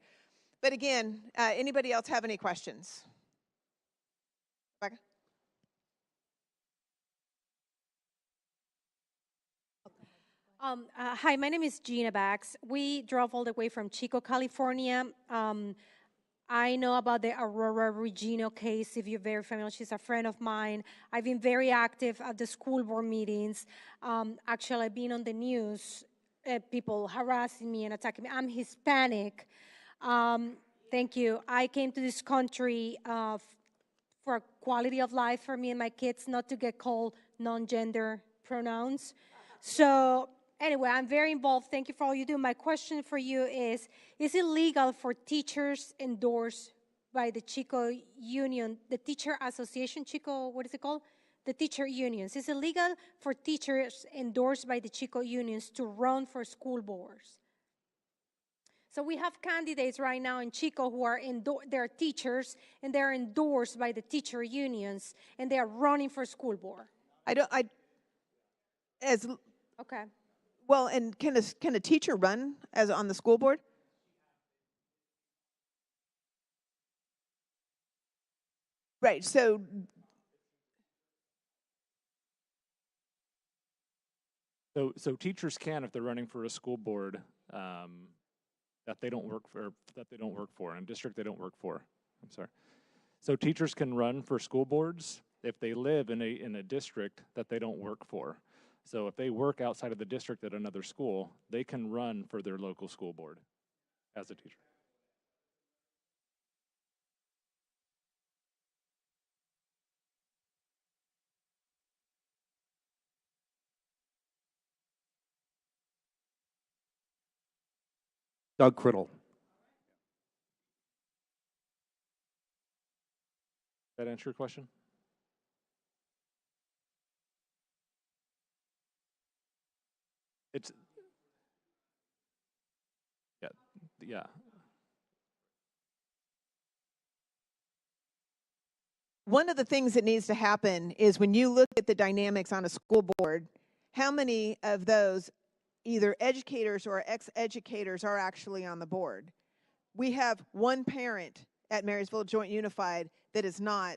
But again, anybody else have any questions? Rebecca? Hi, my name is Gina Bax. We drove all the way from Chico, California. I know about the Aurora Regino case. If you're very familiar, she's a friend of mine. I've been very active at the school board meetings. Actually, I've been on the news, people harassing me and attacking me. I'm Hispanic. Thank you. I came to this country for quality of life for me and my kids, not to get called non-gender pronouns. So anyway, I'm very involved. Thank you for all you do. My question for you is it legal for teachers endorsed by the Chico Union, the Teacher Association, Chico, what is it called? The teacher unions. Is it legal for teachers endorsed by the Chico unions to run for school boards? So we have candidates right now in Chico who are they're teachers, and they're endorsed by the teacher unions, and they are running for school board. Okay. Well, and can a teacher run as on the school board? Right. So teachers can, if they're running for a school board that they don't work for, in a district they don't work for. I'm sorry. So teachers can run for school boards if they live in a district that they don't work for. So if they work outside of the district at another school, they can run for their local school board as a teacher. Doug Criddle. That answer your question? It's yeah. One of the things that needs to happen is when you look at the dynamics on a school board, how many of those either educators or ex-educators are actually on the board? We have one parent at Marysville Joint Unified that is not